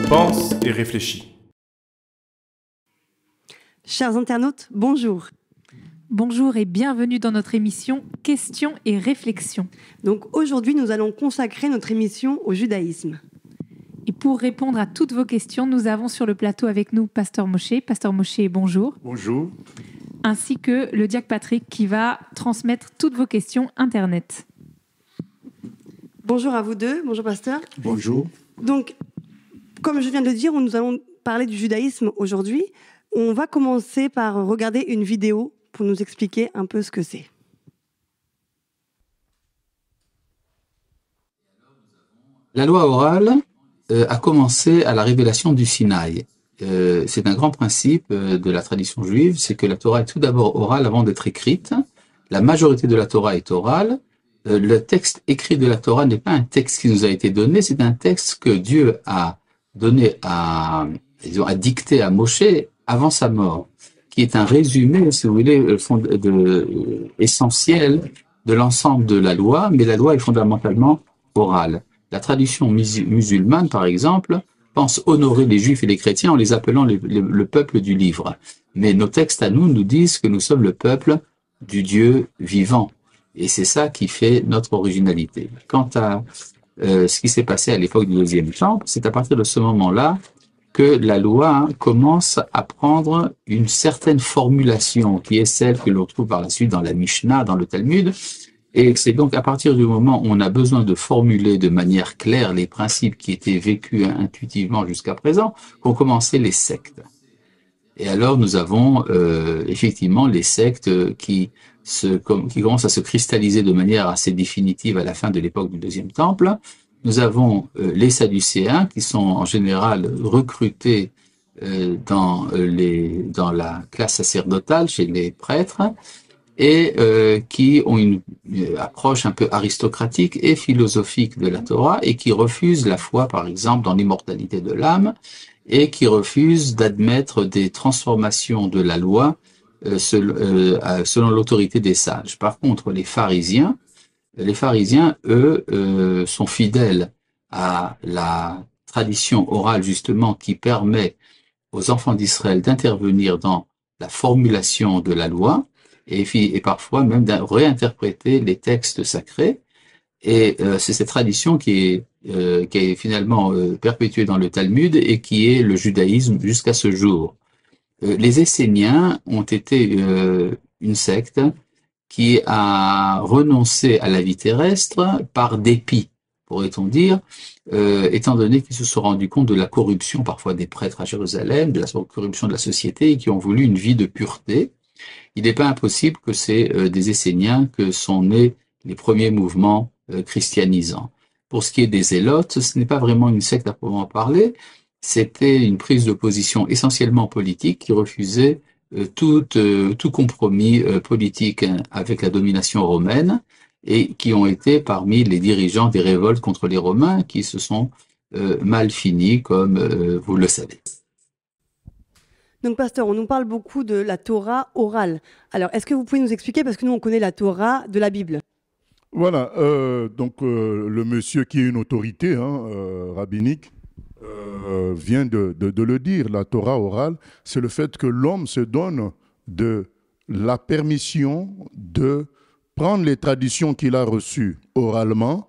Pense et réfléchis. Chers internautes, bonjour. Bonjour et bienvenue dans notre émission Questions et réflexions. Donc aujourd'hui, nous allons consacrer notre émission au judaïsme. Et pour répondre à toutes vos questions, nous avons sur le plateau avec nous Pasteur Moshe. Pasteur Moshe, bonjour. Bonjour. Ainsi que le diacre Patrick qui va transmettre toutes vos questions Internet. Bonjour à vous deux. Bonjour Pasteur. Bonjour. Donc, comme je viens de le dire, nous allons parler du judaïsme aujourd'hui. On va commencer par regarder une vidéo pour nous expliquer un peu ce que c'est. La loi orale a commencé à la révélation du Sinaï. C'est un grand principe de la tradition juive, c'est que la Torah est tout d'abord orale avant d'être écrite. La majorité de la Torah est orale. Le texte écrit de la Torah n'est pas un texte qui nous a été donné, c'est un texte que Dieu a donné a dicté à Moshe avant sa mort, qui est un résumé, si vous voulez, essentiel de l'ensemble de la loi, mais la loi est fondamentalement orale. La tradition musulmane, par exemple, pense honorer les juifs et les chrétiens en les appelant le peuple du livre. Mais nos textes à nous disent que nous sommes le peuple du Dieu vivant. Et c'est ça qui fait notre originalité. Quant à ce qui s'est passé à l'époque du deuxième temple, c'est à partir de ce moment-là que la loi commence à prendre une certaine formulation, qui est celle que l'on trouve par la suite dans la Mishnah, dans le Talmud. Et c'est donc à partir du moment où on a besoin de formuler de manière claire les principes qui étaient vécus intuitivement jusqu'à présent, qu'ont commencé les sectes. Et alors nous avons effectivement les sectes qui commencent à se cristalliser de manière assez définitive à la fin de l'époque du deuxième temple. Nous avons les Sadducéens qui sont en général recrutés dans la classe sacerdotale chez les prêtres et qui ont une approche un peu aristocratique et philosophique de la Torah et qui refusent la foi, par exemple, dans l'immortalité de l'âme et qui refusent d'admettre des transformations de la loi selon l'autorité des sages. Par contre, les pharisiens, eux, sont fidèles à la tradition orale, justement, qui permet aux enfants d'Israël d'intervenir dans la formulation de la loi et parfois même de réinterpréter les textes sacrés. Et c'est cette tradition qui est finalement perpétuée dans le Talmud et qui est le judaïsme jusqu'à ce jour. Les Esséniens ont été une secte qui a renoncé à la vie terrestre par dépit, pourrait-on dire, étant donné qu'ils se sont rendus compte de la corruption parfois des prêtres à Jérusalem, de la corruption de la société, et qui ont voulu une vie de pureté. Il n'est pas impossible que c'est des Esséniens que sont nés les premiers mouvements christianisants. Pour ce qui est des Zélotes, ce n'est pas vraiment une secte à proprement parler, c'était une prise de position essentiellement politique qui refusait tout compromis politique avec la domination romaine et qui ont été parmi les dirigeants des révoltes contre les Romains qui se sont mal finis, comme vous le savez. Donc, pasteur, on nous parle beaucoup de la Torah orale. Alors, est-ce que vous pouvez nous expliquer, parce que nous, on connaît la Torah de la Bible? Voilà, le monsieur qui est une autorité rabbinique vient de le dire. La Torah orale, c'est le fait que l'homme se donne de la permission de prendre les traditions qu'il a reçues oralement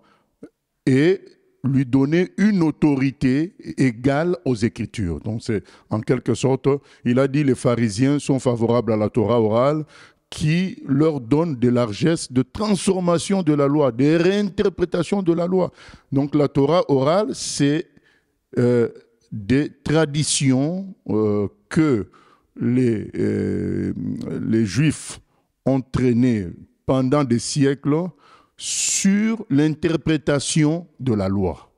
et lui donner une autorité égale aux Écritures. Donc c'est en quelque sorte, il a dit les pharisiens sont favorables à la Torah orale qui leur donne des largesses de transformation de la loi, des réinterprétations de la loi. Donc la Torah orale, c'est des traditions que les Juifs ont traînées pendant des siècles sur l'interprétation de la loi.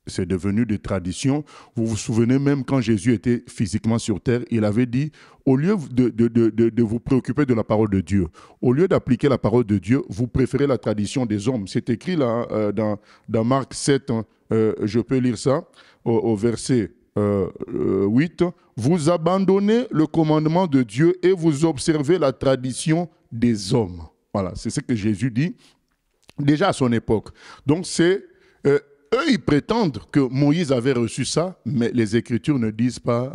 C'est devenu des traditions. Vous vous souvenez même quand Jésus était physiquement sur terre, il avait dit, au lieu de vous préoccuper de la parole de Dieu, au lieu d'appliquer la parole de Dieu, vous préférez la tradition des hommes. C'est écrit là dans Marc 7, je peux lire ça, au verset 8. Vous abandonnez le commandement de Dieu et vous observez la tradition des hommes. Voilà, c'est ce que Jésus dit déjà à son époque. Donc c'est eux, ils prétendent que Moïse avait reçu ça, mais les Écritures ne disent pas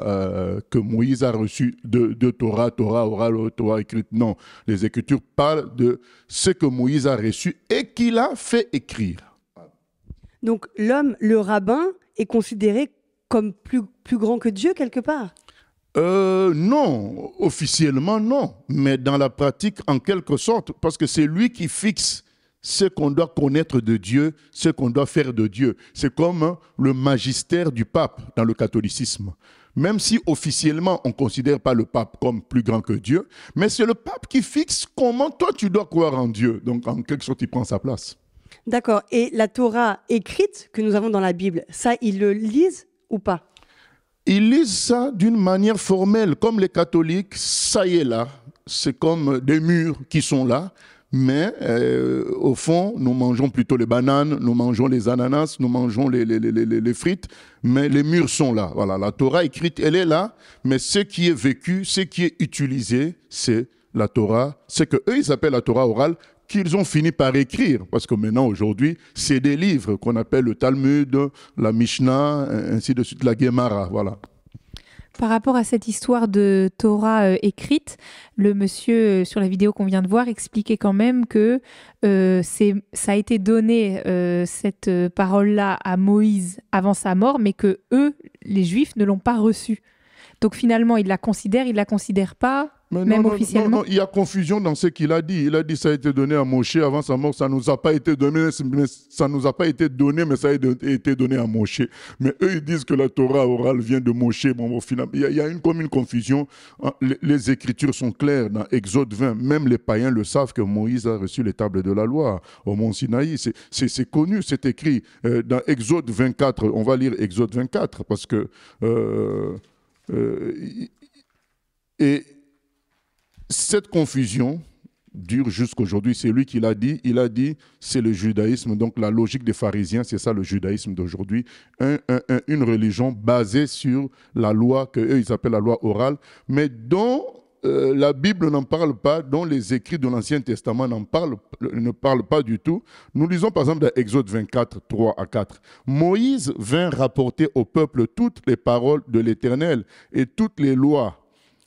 que Moïse a reçu de Torah orale, Torah écrite. Non, les Écritures parlent de ce que Moïse a reçu et qu'il a fait écrire. Donc l'homme, le rabbin, est considéré comme plus grand que Dieu quelque part? Non, officiellement non, mais dans la pratique en quelque sorte, parce que c'est lui qui fixe ce qu'on doit connaître de Dieu, ce qu'on doit faire de Dieu. C'est comme le magistère du pape dans le catholicisme. Même si officiellement on ne considère pas le pape comme plus grand que Dieu, mais c'est le pape qui fixe comment toi tu dois croire en Dieu. Donc en quelque sorte il prend sa place. D'accord. Et la Torah écrite que nous avons dans la Bible, ça, ils le lisent ou pas? Ils lisent ça d'une manière formelle, comme les catholiques, ça y est là. C'est comme des murs qui sont là, mais au fond, nous mangeons plutôt les bananes, nous mangeons les ananas, nous mangeons les frites, mais les murs sont là. Voilà, la Torah écrite, elle est là, mais ce qui est vécu, ce qui est utilisé, c'est la Torah, c'est que eux ils appellent la Torah orale, qu'ils ont fini par écrire, parce que maintenant, aujourd'hui, c'est des livres qu'on appelle le Talmud, la Mishnah, ainsi de suite, la Gemara, voilà. Par rapport à cette histoire de Torah écrite, le monsieur sur la vidéo qu'on vient de voir expliquait quand même que ça a été donné, cette parole-là, à Moïse avant sa mort, mais que eux, les Juifs, ne l'ont pas reçue. Donc finalement, ils la considèrent pas, mais même officiellement. Non, il y a confusion dans ce qu'il a dit. Il a dit que ça a été donné à Moshe avant sa mort. Ça ne nous a pas été donné, mais ça a été donné à Moshe. Mais eux, ils disent que la Torah orale vient de Moshe. Bon, au final, il y a comme une confusion. Les Écritures sont claires dans Exode 20. Même les païens le savent que Moïse a reçu les tables de la loi au mont Sinaï. C'est connu, c'est écrit. Dans Exode 24, on va lire Exode 24 parce que... et cette confusion dure jusqu'aujourd'hui. C'est lui qui l'a dit. Il a dit, c'est le judaïsme. Donc la logique des pharisiens, c'est ça le judaïsme d'aujourd'hui. Une religion basée sur la loi qu'eux, ils appellent la loi orale, mais dont la Bible n'en parle pas, dont les écrits de l'Ancien Testament ne parlent pas du tout. Nous lisons par exemple dans Exode 24, 3 à 4. Moïse vint rapporter au peuple toutes les paroles de l'Éternel et toutes les lois.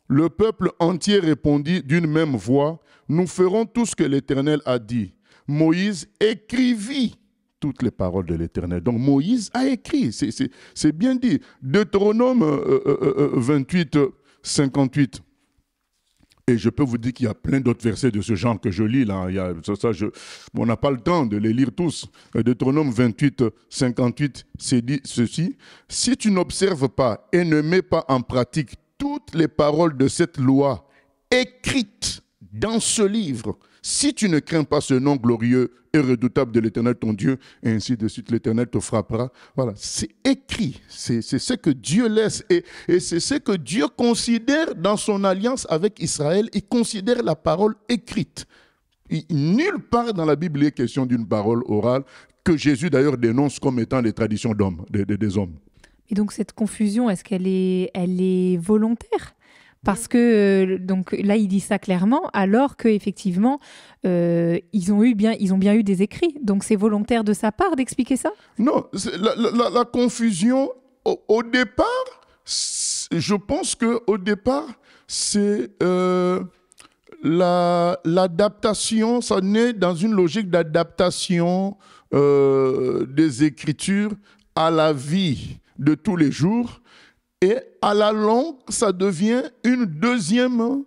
Le peuple entier répondit d'une même voix, « Nous ferons tout ce que l'Éternel a dit. » Moïse écrivit toutes les paroles de l'Éternel. Donc Moïse a écrit, c'est bien dit. Deutéronome 28, 58. Et je peux vous dire qu'il y a plein d'autres versets de ce genre que je lis là. On n'a pas le temps de les lire tous. Deutéronome 28, 58, c'est dit ceci. « Si tu n'observes pas et ne mets pas en pratique toutes les paroles de cette loi écrites dans ce livre, si tu ne crains pas ce nom glorieux et redoutable de l'Éternel ton Dieu, et ainsi de suite, l'Éternel te frappera. » Voilà, c'est écrit, c'est ce que Dieu laisse et c'est ce que Dieu considère dans son alliance avec Israël. Il considère la parole écrite. Nulle part dans la Bible il est question d'une parole orale que Jésus d'ailleurs dénonce comme étant des traditions d'hommes, des hommes. Et donc cette confusion, est-ce qu'elle est volontaire ? Parce que donc là, il dit ça clairement, alors qu'effectivement, ils ont bien eu des écrits. Donc c'est volontaire de sa part d'expliquer ça ? Non, la confusion, au départ, je pense qu'au départ, c'est l'adaptation, ça naît dans une logique d'adaptation des Écritures à la vie de tous les jours. Et à la longue, ça devient un deuxième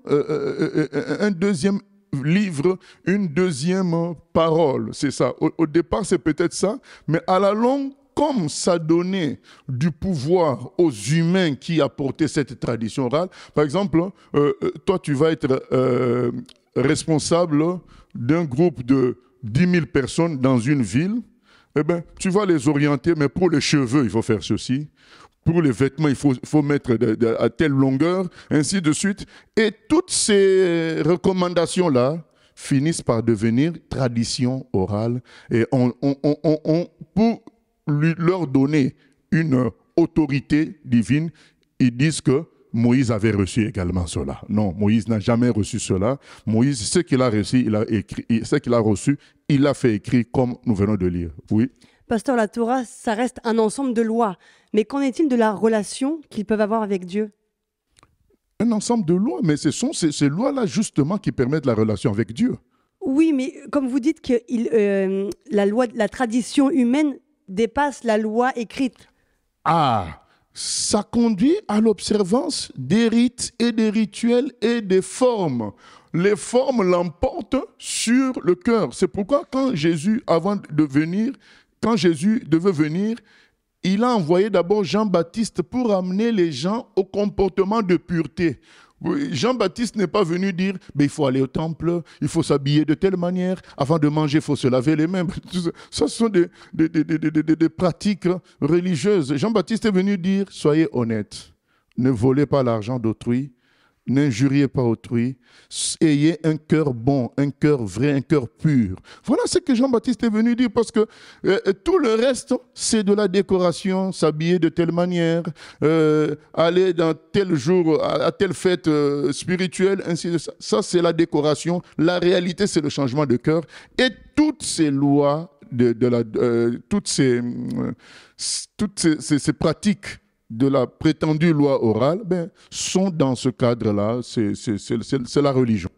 livre, une deuxième parole. C'est ça. Au départ, c'est peut-être ça. Mais à la longue, comme ça donnait du pouvoir aux humains qui apportaient cette tradition orale, par exemple, toi, tu vas être responsable d'un groupe de 10 000 personnes dans une ville. Eh bien, tu vas les orienter, mais pour les cheveux, il faut faire ceci. Pour les vêtements, il faut mettre à telle longueur, ainsi de suite. Et toutes ces recommandations-là finissent par devenir tradition orale. Et pour leur donner une autorité divine, ils disent que Moïse avait reçu également cela. Non, Moïse n'a jamais reçu cela. Moïse, ce qu'il a reçu, il a fait écrit comme nous venons de lire. Oui. Pasteur, la Torah, ça reste un ensemble de lois. Mais qu'en est-il de la relation qu'ils peuvent avoir avec Dieu? Un ensemble de lois, mais ce sont ces lois-là justement qui permettent la relation avec Dieu. Oui, mais comme vous dites que la tradition humaine dépasse la loi écrite. Ah, ça conduit à l'observance des rites et des rituels et des formes. Les formes l'emportent sur le cœur. C'est pourquoi quand Jésus devait venir, il a envoyé d'abord Jean-Baptiste pour amener les gens au comportement de pureté. Jean-Baptiste n'est pas venu dire il faut aller au temple, il faut s'habiller de telle manière, avant de manger, il faut se laver les mains. Ça, ce sont des pratiques religieuses. Jean-Baptiste est venu dire soyez honnêtes, ne volez pas l'argent d'autrui, n'injuriez pas autrui, ayez un cœur bon, un cœur vrai, un cœur pur. Voilà ce que Jean-Baptiste est venu dire, parce que tout le reste, c'est de la décoration, s'habiller de telle manière, aller dans tel jour, à telle fête spirituelle, ainsi de ça. Ça, c'est la décoration. La réalité, c'est le changement de cœur. Et toutes ces lois, toutes ces pratiques de la prétendue loi orale, sont dans ce cadre-là. C'est la religion.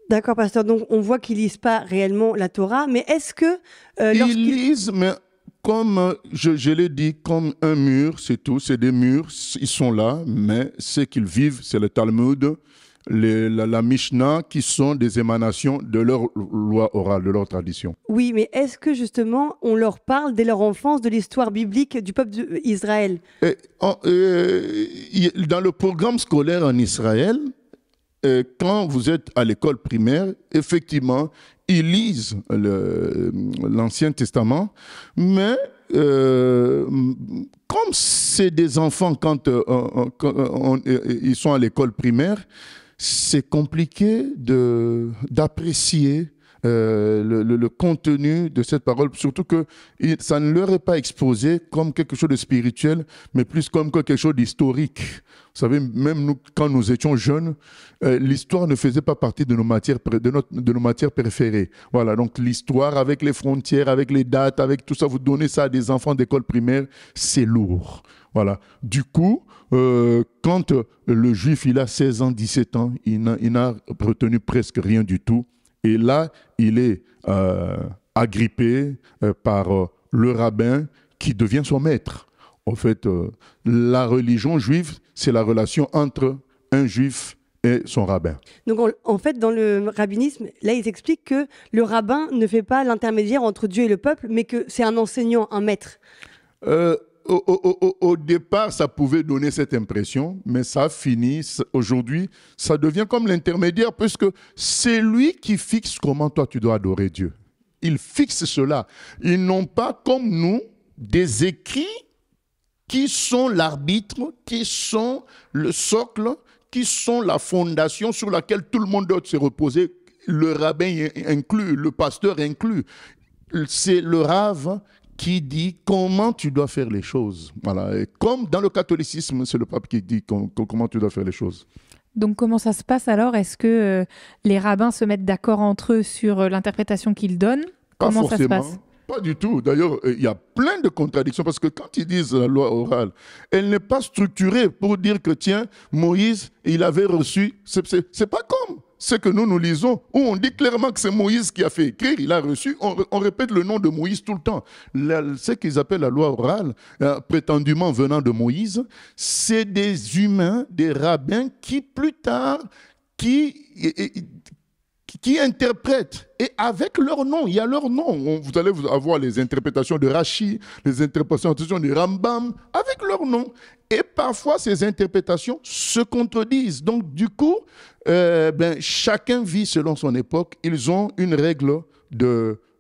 D'accord, pasteur. Donc, on voit qu'ils ne lisent pas réellement la Torah, mais est-ce que... Ils lisent, mais comme je l'ai dit, comme un mur, c'est tout. C'est des murs, ils sont là, mais ce qu'ils vivent, c'est le Talmud, la Mishnah, qui sont des émanations de leur loi orale, de leur tradition. Oui, mais est-ce que justement, on leur parle dès leur enfance de l'histoire biblique du peuple d'Israël? Dans le programme scolaire en Israël, quand vous êtes à l'école primaire, effectivement, ils lisent l'Ancien Testament, mais comme c'est des enfants quand ils sont à l'école primaire, c'est compliqué d'apprécier le contenu de cette parole, surtout que ça ne leur est pas exposé comme quelque chose de spirituel, mais plus comme quelque chose d'historique. Vous savez, même nous, quand nous étions jeunes, l'histoire ne faisait pas partie de nos matières préférées. Voilà, donc l'histoire avec les frontières, avec les dates, avec tout ça, vous donnez ça à des enfants d'école primaire, c'est lourd. Voilà. Du coup, quand le juif il a 16 ans, 17 ans, il n'a retenu presque rien du tout. Et là, il est agrippé par le rabbin qui devient son maître. En fait, la religion juive, c'est la relation entre un juif et son rabbin. Donc, en fait, dans le rabbinisme, là, ils expliquent que le rabbin ne fait pas l'intermédiaire entre Dieu et le peuple, mais que c'est un enseignant, un maître. Au départ, ça pouvait donner cette impression, mais ça finit, aujourd'hui, ça devient comme l'intermédiaire, puisque c'est lui qui fixe comment toi tu dois adorer Dieu. Il fixe cela. Ils n'ont pas, comme nous, des écrits qui sont l'arbitre, qui sont le socle, qui sont la fondation sur laquelle tout le monde doit se reposer, le rabbin inclus, le pasteur inclus. C'est le rave qui dit comment tu dois faire les choses. Voilà. Et comme dans le catholicisme, c'est le pape qui dit comment tu dois faire les choses. Donc comment ça se passe alors? Est-ce que les rabbins se mettent d'accord entre eux sur l'interprétation qu'ils donnent? Comment ça se passe? Pas du tout. D'ailleurs, il y a plein de contradictions parce que quand ils disent la loi orale, elle n'est pas structurée pour dire que tiens, Moïse, il avait reçu. C'est pas comme ce que nous lisons, où on dit clairement que c'est Moïse qui a fait écrire, il a reçu, on répète le nom de Moïse tout le temps. Ce qu'ils appellent la loi orale, prétendument venant de Moïse, c'est des humains, des rabbins qui plus tard, qui interprètent, et avec leur nom, il y a leur nom. Vous allez avoir les interprétations de Rashi, les interprétations de Rambam, avec leur nom. Et parfois, ces interprétations se contredisent. Donc, du coup, chacun vit selon son époque. Ils ont une règle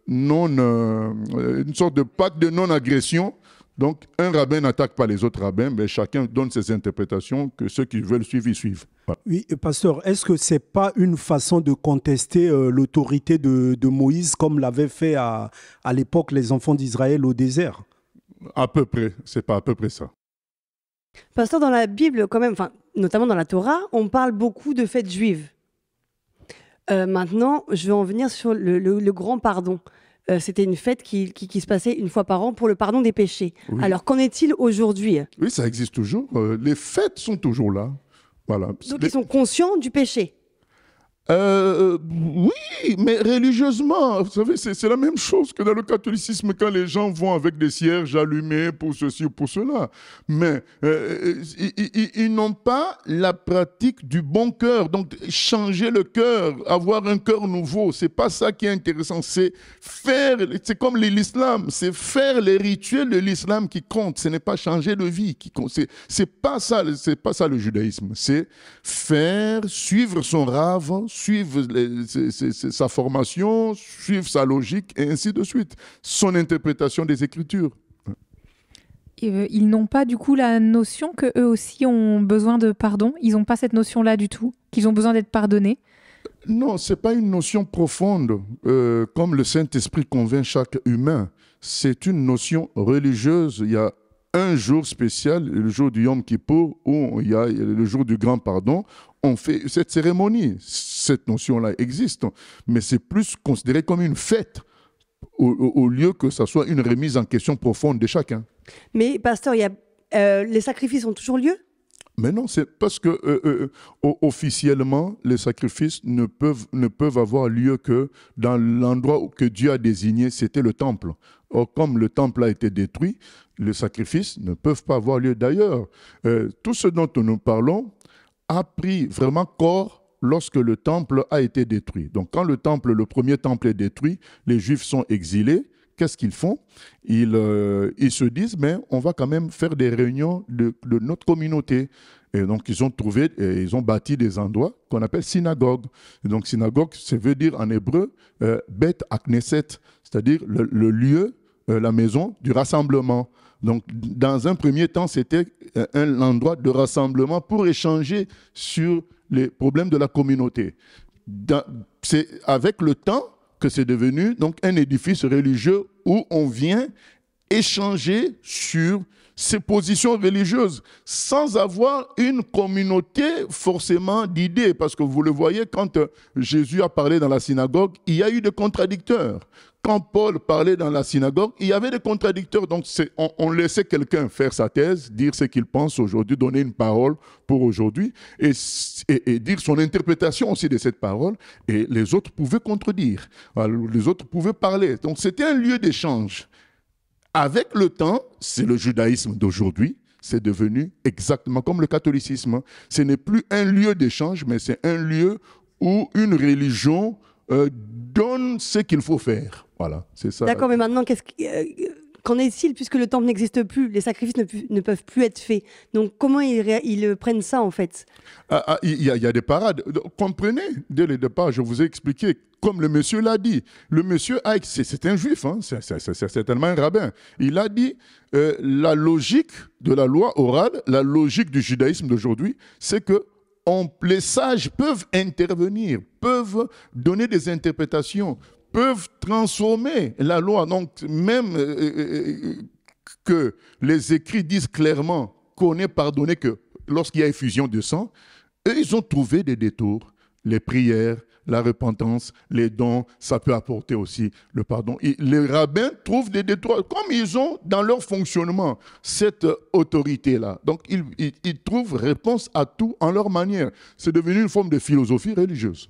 une sorte de pacte de non-agression. Donc, un rabbin n'attaque pas les autres rabbins, mais chacun donne ses interprétations, que ceux qui veulent suivre, ils suivent. Voilà. Oui, pasteur, est-ce que ce n'est pas une façon de contester l'autorité de Moïse, comme l'avaient fait à l'époque les enfants d'Israël au désert? À peu près, c'est pas à peu près ça. Pasteur, dans la Bible, quand même, notamment dans la Torah, on parle beaucoup de fêtes juives. Maintenant, je vais en venir sur le grand pardon. c'était une fête qui se passait une fois par an pour le pardon des péchés. Oui. Alors, qu'en est-il aujourd'hui? Oui, ça existe toujours. Les fêtes sont toujours là. Voilà. Donc, ils sont conscients du péché. Oui, mais religieusement, vous savez, c'est la même chose que dans le catholicisme quand les gens vont avec des cierges allumés pour ceci ou pour cela. Mais ils n'ont pas la pratique du bon cœur. Donc, changer le cœur, avoir un cœur nouveau, c'est pas ça qui est intéressant. C'est comme l'islam, c'est faire les rituels de l'islam qui compte. Ce n'est pas changer de vie qui compte. C'est pas ça le judaïsme. C'est suivre son rave, suivre sa formation, suivre sa logique, et ainsi de suite. Son interprétation des Écritures. Ils n'ont pas du coup la notion qu'eux aussi ont besoin de pardon. Ils n'ont pas cette notion-là du tout, qu'ils ont besoin d'être pardonnés. Non, ce n'est pas une notion profonde, comme le Saint-Esprit convainc chaque humain. C'est une notion religieuse. Il y a un jour spécial, le jour du Yom Kippour, où il y a le jour du grand pardon. On fait cette cérémonie. Cette notion-là existe, mais c'est plus considéré comme une fête, au lieu que ça soit une remise en question profonde de chacun. Mais, pasteur, les sacrifices ont toujours lieu? Mais non, c'est parce que officiellement, les sacrifices ne peuvent avoir lieu que dans l'endroit que Dieu a désigné, c'était le temple. Or, comme le temple a été détruit, les sacrifices ne peuvent pas avoir lieu. D'ailleurs, tout ce dont nous parlons a pris vraiment corps lorsque le temple a été détruit. Donc, quand le premier temple est détruit, les Juifs sont exilés. Qu'est-ce qu'ils font? Ils se disent, mais on va quand même faire des réunions de notre communauté. Et donc, ils ont bâti des endroits qu'on appelle synagogues. Et donc, synagogue, ça veut dire en hébreu, Beth Knesset, c'est-à-dire le lieu, la maison du rassemblement. Donc, dans un premier temps, c'était un endroit de rassemblement pour échanger sur les problèmes de la communauté. C'est avec le temps que c'est devenu donc un édifice religieux où on vient échanger sur ses positions religieuses sans avoir une communauté forcément d'idées. Parce que vous le voyez, quand Jésus a parlé dans la synagogue, il y a eu des contradicteurs. Quand Paul parlait dans la synagogue, il y avait des contradicteurs. Donc, on laissait quelqu'un faire sa thèse, dire ce qu'il pense aujourd'hui, donner une parole pour aujourd'hui et dire son interprétation aussi de cette parole. Et les autres pouvaient contredire. Alors, les autres pouvaient parler. Donc, c'était un lieu d'échange. Avec le temps, c'est le judaïsme d'aujourd'hui. C'est devenu exactement comme le catholicisme. Ce n'est plus un lieu d'échange, mais c'est un lieu où une religion donne ce qu'il faut faire. Voilà, c'est ça. D'accord, mais maintenant, qu'en est-il, puisque le temple n'existe plus, les sacrifices ne peuvent plus être faits? Donc, comment ils prennent ça, en fait? Il y a des parades. Comprenez, dès le départ, je vous ai expliqué, comme le monsieur l'a dit. Le monsieur, c'est un juif, hein, c'est certainement un rabbin. Il a dit, la logique de la loi orale, la logique du judaïsme d'aujourd'hui, c'est que les sages peuvent intervenir, peuvent donner des interprétations, peuvent transformer la loi. Donc, même que les écrits disent clairement qu'on est pardonné que lorsqu'il y a effusion de sang, eux, ils ont trouvé des détours. Les prières, la repentance, les dons, ça peut apporter aussi le pardon. Et les rabbins trouvent des détours, comme ils ont dans leur fonctionnement cette autorité-là. Donc, ils trouvent réponse à tout en leur manière. C'est devenu une forme de philosophie religieuse.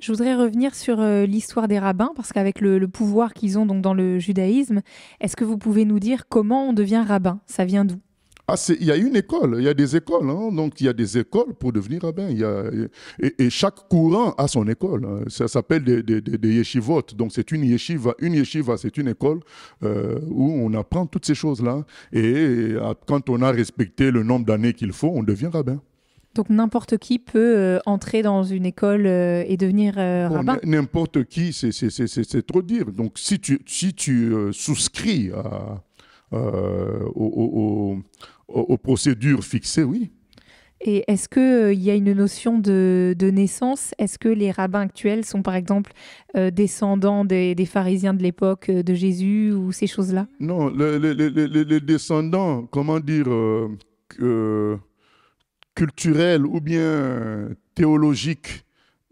Je voudrais revenir sur l'histoire des rabbins, parce qu'avec le pouvoir qu'ils ont donc dans le judaïsme, est-ce que vous pouvez nous dire comment on devient rabbin? Ça vient d'où? Il y a une école, il y a des écoles, hein. Donc il y a des écoles pour devenir rabbin. Et chaque courant a son école, hein. Ça s'appelle des yeshivot. Donc c'est une yeshiva, c'est une école où on apprend toutes ces choses-là. Et quand on a respecté le nombre d'années qu'il faut, on devient rabbin. Donc n'importe qui peut entrer dans une école et devenir rabbin? N'importe qui, c'est trop dire. Donc si tu souscris aux procédures fixées, oui. Et est-ce qu'il y a une notion de naissance? Est-ce que les rabbins actuels sont par exemple descendants des pharisiens de l'époque de Jésus ou ces choses-là? Non, les descendants, comment dire, culturels ou bien théologiques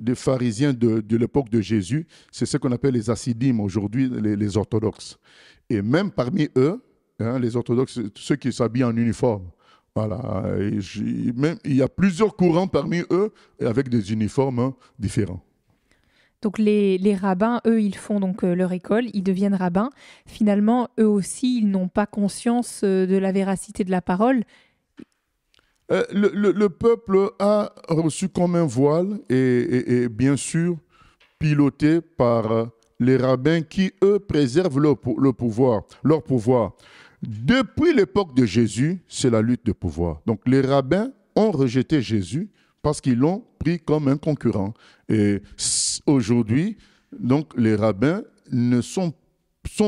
des pharisiens de l'époque de Jésus, c'est ce qu'on appelle les hassidim, aujourd'hui les orthodoxes. Et même parmi eux, hein, les orthodoxes, ceux qui s'habillent en uniforme, voilà, même, il y a plusieurs courants parmi eux avec des uniformes différents. Donc les rabbins, eux, ils font donc leur école, ils deviennent rabbins. Finalement, eux aussi, ils n'ont pas conscience de la véracité de la parole. Le peuple a reçu comme un voile et bien sûr piloté par les rabbins qui, eux, préservent leur pouvoir. Depuis l'époque de Jésus, c'est la lutte de pouvoir. Donc les rabbins ont rejeté Jésus parce qu'ils l'ont pris comme un concurrent. Et aujourd'hui, donc, les rabbins sont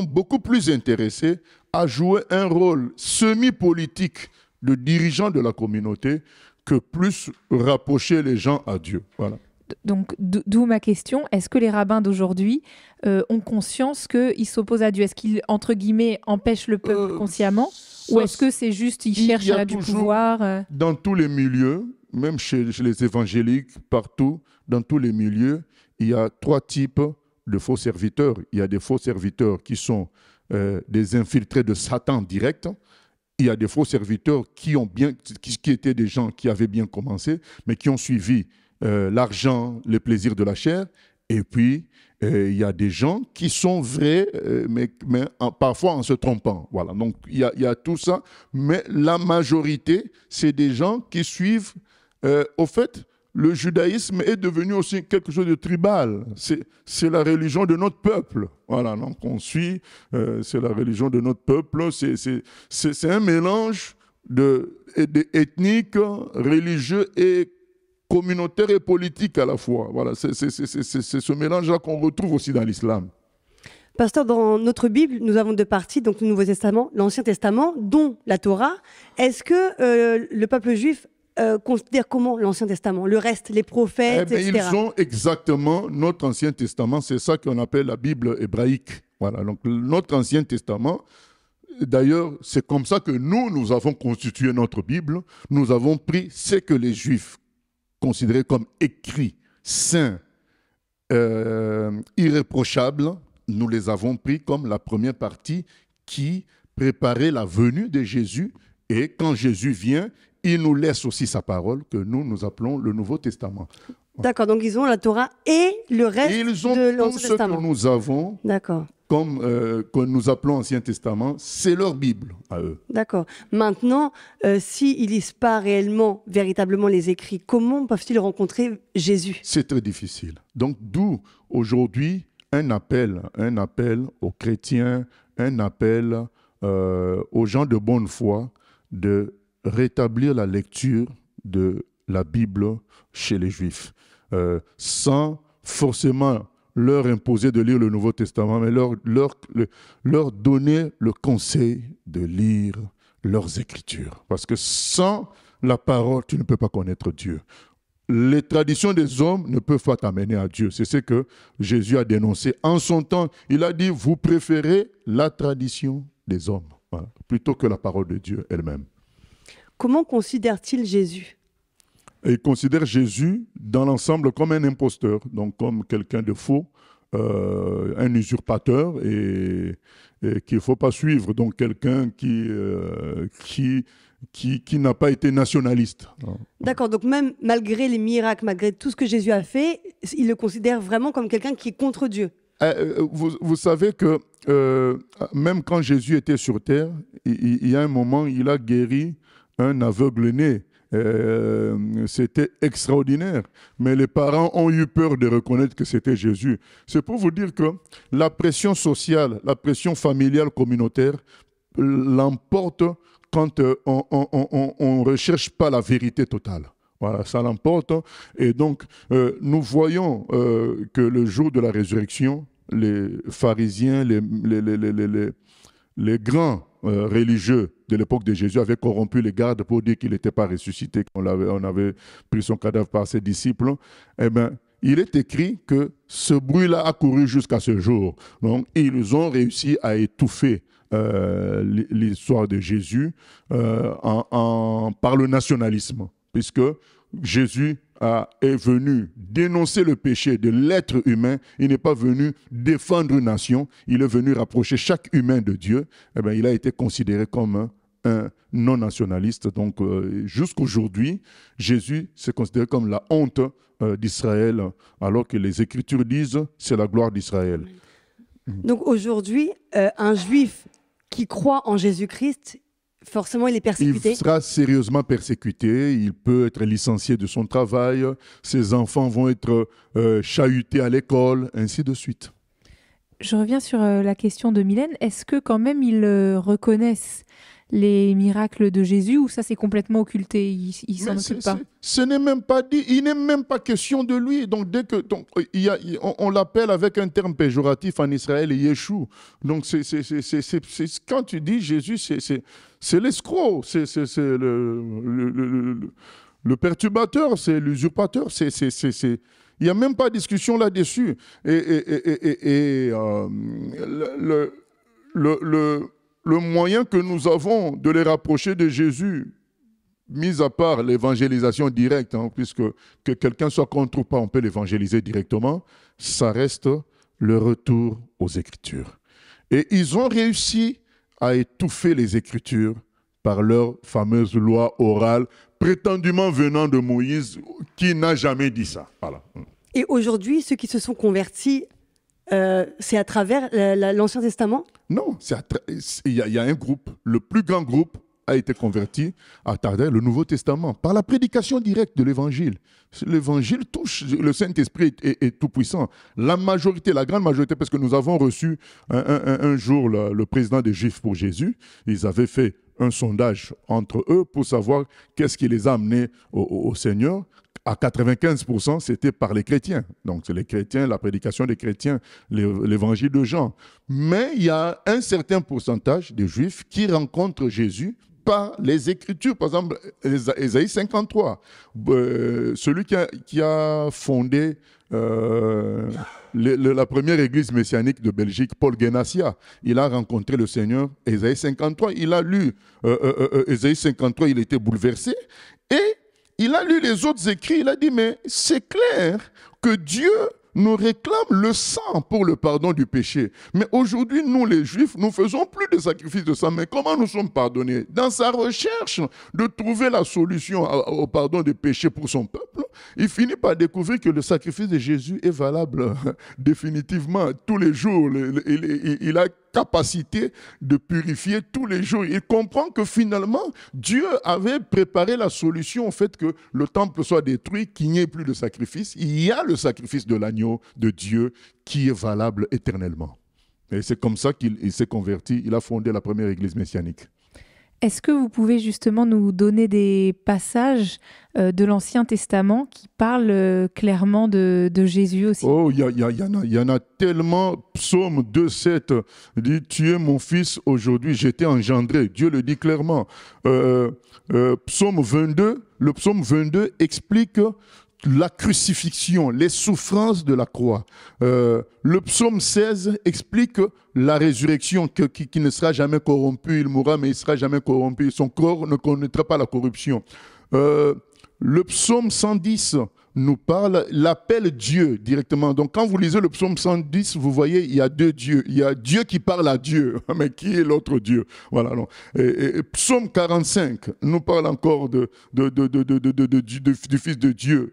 beaucoup plus intéressés à jouer un rôle semi-politique de dirigeant de la communauté que plus rapprocher les gens à Dieu. Voilà. Donc, d'où ma question, est-ce que les rabbins d'aujourd'hui ont conscience qu'ils s'opposent à Dieu? Est-ce qu'ils, entre guillemets, empêchent le peuple consciemment? Ou est-ce que c'est juste, ils cherchent du pouvoir Dans tous les milieux, même chez les évangéliques, partout, dans tous les milieux, il y a 3 types de faux serviteurs. Il y a des faux serviteurs qui sont des infiltrés de Satan direct. Il y a des faux serviteurs qui étaient des gens qui avaient bien commencé, mais qui ont suivi l'argent, les plaisirs de la chair. Et puis, il y a des gens qui sont vrais, mais parfois en se trompant. Voilà. Donc, il y a tout ça. Mais la majorité, c'est des gens qui suivent. Au fait, le judaïsme est devenu aussi quelque chose de tribal. C'est la religion de notre peuple. Voilà, donc on suit, c'est la religion de notre peuple. C'est un mélange ethnique, religieux et communautaire et politique à la fois. Voilà, c'est ce mélange-là qu'on retrouve aussi dans l'islam. Pasteur, dans notre Bible, nous avons 2 parties, donc le Nouveau Testament, l'Ancien Testament, dont la Torah. Est-ce que le peuple juif considère comment l'Ancien Testament, le reste, les prophètes, etc. Ils ont exactement notre Ancien Testament, c'est ça qu'on appelle la Bible hébraïque. Voilà, donc notre Ancien Testament, d'ailleurs, c'est comme ça que nous avons constitué notre Bible. Nous avons pris ce que les Juifs considéraient comme écrit, saint, irréprochable. Nous les avons pris comme la première partie qui préparait la venue de Jésus. Et quand Jésus vient, il nous laisse aussi sa parole que nous appelons le Nouveau Testament. D'accord, donc ils ont la Torah et le reste de l'Ancien Testament. Ce que nous avons, comme que nous appelons Ancien Testament, c'est leur Bible à eux. D'accord. Maintenant, s'ils ne lisent pas réellement, véritablement les écrits, comment peuvent-ils rencontrer Jésus? C'est très difficile. Donc d'où aujourd'hui un appel aux chrétiens, un appel aux gens de bonne foi de rétablir la lecture de la Bible chez les Juifs, sans forcément leur imposer de lire le Nouveau Testament, mais leur donner le conseil de lire leurs Écritures. Parce que sans la parole, tu ne peux pas connaître Dieu. Les traditions des hommes ne peuvent pas t'amener à Dieu. C'est ce que Jésus a dénoncé. En son temps, il a dit, vous préférez la tradition des hommes, voilà, plutôt que la parole de Dieu elle-même. Comment considère-t-il Jésus? Il considère Jésus dans l'ensemble comme un imposteur, donc comme quelqu'un de faux, un usurpateur et qu'il ne faut pas suivre, donc quelqu'un qui n'a pas été nationaliste. D'accord, donc même malgré les miracles, malgré tout ce que Jésus a fait, il le considère vraiment comme quelqu'un qui est contre Dieu. Vous savez que même quand Jésus était sur terre, il y a un moment, il a guéri un aveugle-né. C'était extraordinaire. Mais les parents ont eu peur de reconnaître que c'était Jésus. C'est pour vous dire que la pression sociale, la pression familiale communautaire l'emporte quand on ne recherche pas la vérité totale. Voilà, ça l'emporte. Et donc, nous voyons que le jour de la résurrection, les pharisiens, les grands religieux de l'époque de Jésus avaient corrompu les gardes pour dire qu'il n'était pas ressuscité, qu'on avait pris son cadavre par ses disciples. Eh bien, il est écrit que ce bruit-là a couru jusqu'à ce jour. Donc, ils ont réussi à étouffer l'histoire de Jésus par le nationalisme, puisque Jésus est venu dénoncer le péché de l'être humain, il n'est pas venu défendre une nation, il est venu rapprocher chaque humain de Dieu, eh bien, il a été considéré comme un non-nationaliste. Donc, jusqu'aujourd'hui, Jésus s'est considéré comme la honte d'Israël, alors que les Écritures disent c'est la gloire d'Israël. Donc aujourd'hui, un juif qui croit en Jésus-Christ, forcément, il est persécuté. Il sera sérieusement persécuté, il peut être licencié de son travail, ses enfants vont être chahutés à l'école, ainsi de suite. Je reviens sur la question de Mylène. Est-ce que quand même ils reconnaissent les miracles de Jésus ou ça c'est complètement occulté, il s'en occupe pas? Ce n'est même pas dit, il n'est même pas question de lui. Donc dès que on l'appelle avec un terme péjoratif en Israël, Yeshua. Donc quand tu dis Jésus, c'est l'escroc, c'est le perturbateur, c'est l'usurpateur, il n'y a même pas de discussion là-dessus. Le moyen que nous avons de les rapprocher de Jésus, mis à part l'évangélisation directe, puisque que quelqu'un soit contre ou pas, on peut l'évangéliser directement, ça reste le retour aux Écritures. Et ils ont réussi à étouffer les Écritures par leur fameuse loi orale, prétendument venant de Moïse, qui n'a jamais dit ça. Voilà. Et aujourd'hui, ceux qui se sont convertis, c'est à travers l'Ancien Testament? Non, il y a un groupe, le plus grand groupe a été converti à travers le Nouveau Testament, par la prédication directe de l'Évangile. L'Évangile touche, le Saint-Esprit est tout puissant. La majorité, la grande majorité, parce que nous avons reçu un jour le président des Juifs pour Jésus, ils avaient fait un sondage entre eux pour savoir qu'est-ce qui les a amenés au Seigneur. À 95%, c'était par les chrétiens. Donc, c'est les chrétiens, la prédication des chrétiens, l'évangile de Jean. Mais il y a un certain pourcentage de Juifs qui rencontrent Jésus par les Écritures. Par exemple, Ésaïe 53. Celui qui a fondé la première église messianique de Belgique, Paul Genassia, il a rencontré le Seigneur, Ésaïe 53. Il a lu Ésaïe 53, il était bouleversé. Et il a lu les autres écrits, il a dit, mais c'est clair que Dieu nous réclame le sang pour le pardon du péché. Mais aujourd'hui, nous les Juifs, nous faisons plus de sacrifices de sang. Mais comment nous sommes pardonnés? Dans sa recherche de trouver la solution au pardon des péchés pour son peuple, il finit par découvrir que le sacrifice de Jésus est valable définitivement tous les jours. Il a capacité de purifier tous les jours. Il comprend que finalement, Dieu avait préparé la solution au fait que le temple soit détruit, qu'il n'y ait plus de sacrifice. Il y a le sacrifice de l'agneau de Dieu qui est valable éternellement. Et c'est comme ça qu'il s'est converti. Il a fondé la première église messianique. Est-ce que vous pouvez justement nous donner des passages de l'Ancien Testament qui parlent clairement de Jésus aussi? Oh, il y en a tellement. Psaume 2,7 dit « Tu es mon fils, aujourd'hui je t'ai engendré ». Dieu le dit clairement. Psaume 22, le psaume 22 explique la crucifixion, les souffrances de la croix. Le psaume 16 explique la résurrection, qui ne sera jamais corrompu. Il mourra, mais il ne sera jamais corrompu. Son corps ne connaîtra pas la corruption. Le psaume 110 nous parle, l'appelle Dieu directement. Donc quand vous lisez le psaume 110, vous voyez, il y a deux dieux. Il y a Dieu qui parle à Dieu. Mais qui est l'autre Dieu? Voilà. Donc. Et psaume 45 nous parle encore du Fils de Dieu.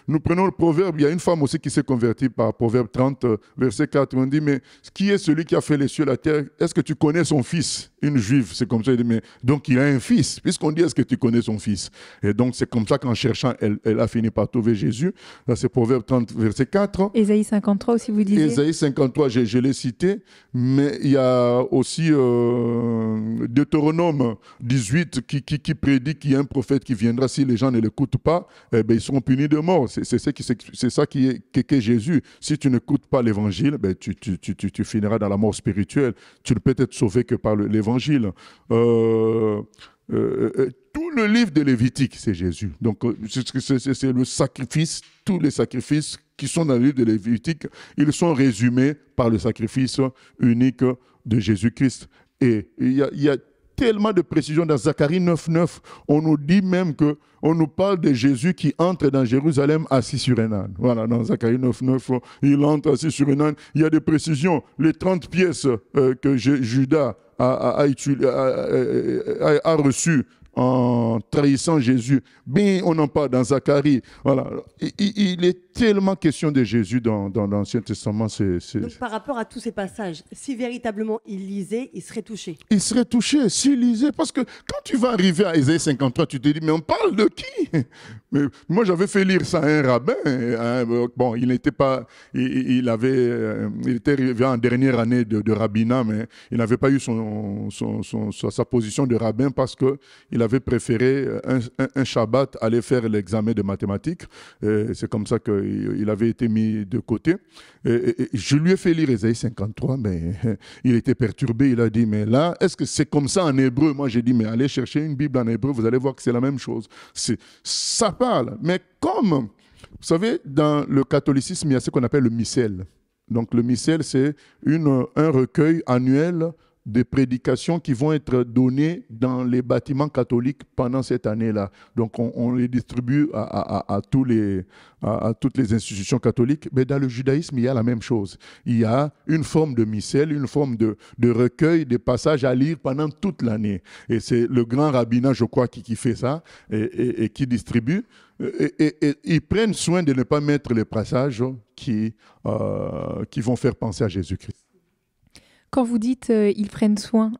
Nous prenons le proverbe. Il y a une femme aussi qui s'est convertie par proverbe 30, verset 4. On dit, mais qui est celui qui a fait les cieux et la terre? Est-ce que tu connais son fils? Une juive, c'est comme ça. Elle dit, mais donc il a un fils. Puisqu'on dit, est-ce que tu connais son fils? Et donc c'est comme ça qu'en cherchant, elle a fini par trouver Jésus. Là, c'est Proverbe 30, verset 4. Ésaïe 53 aussi, vous disiez. Ésaïe 53, je l'ai cité. Mais il y a aussi Deutéronome 18 qui prédit qu'il y a un prophète qui viendra. Si les gens ne l'écoutent pas, eh ben, ils seront punis de mort. C'est ça qui est Jésus. Si tu n'écoutes pas l'évangile, ben, tu finiras dans la mort spirituelle. Tu ne peux être sauvé que par l'évangile. Tout le livre de Lévitique, c'est Jésus. Donc, c'est le sacrifice, tous les sacrifices qui sont dans le livre de Lévitique, ils sont résumés par le sacrifice unique de Jésus-Christ. Et il y a tellement de précisions. Dans Zacharie 9,9, on nous dit même on nous parle de Jésus qui entre dans Jérusalem assis sur un âne. Voilà, dans Zacharie 9,9, il entre assis sur un âne. Il y a des précisions. Les 30 pièces que Judas a reçues en trahissant Jésus. Bien, on en parle dans Zacharie. Voilà. Il est tellement question de Jésus dans l'Ancien Testament. Donc, par rapport à tous ces passages, si véritablement il lisait, il serait touché. Il serait touché s'il lisait. Parce que quand tu vas arriver à Ésaïe 53, tu te dis, mais on parle de qui? Mais moi, j'avais fait lire ça à un rabbin. Bon, il n'était pas... Il était arrivé en dernière année de rabbinat, mais il n'avait pas eu sa position de rabbin parce qu'il avait préféré un Shabbat aller faire l'examen de mathématiques. C'est comme ça qu'il avait été mis de côté. Et je lui ai fait lire Ésaïe 53, mais il était perturbé. Il a dit, mais là, est-ce que c'est comme ça en hébreu? Moi, j'ai dit, mais allez chercher une Bible en hébreu, vous allez voir que c'est la même chose. Ça parle, mais comme, vous savez, dans le catholicisme, il y a ce qu'on appelle le missel. Donc, le missel, c'est un recueil annuel des prédications qui vont être données dans les bâtiments catholiques pendant cette année-là. Donc, on les distribue à toutes les institutions catholiques. Mais dans le judaïsme, il y a la même chose. Il y a une forme de missel, une forme de recueil des passages à lire pendant toute l'année. Et c'est le grand rabbinat, je crois, qui fait ça et qui distribue. Et ils prennent soin de ne pas mettre les passages qui vont faire penser à Jésus-Christ. Quand vous dites ils prennent soin,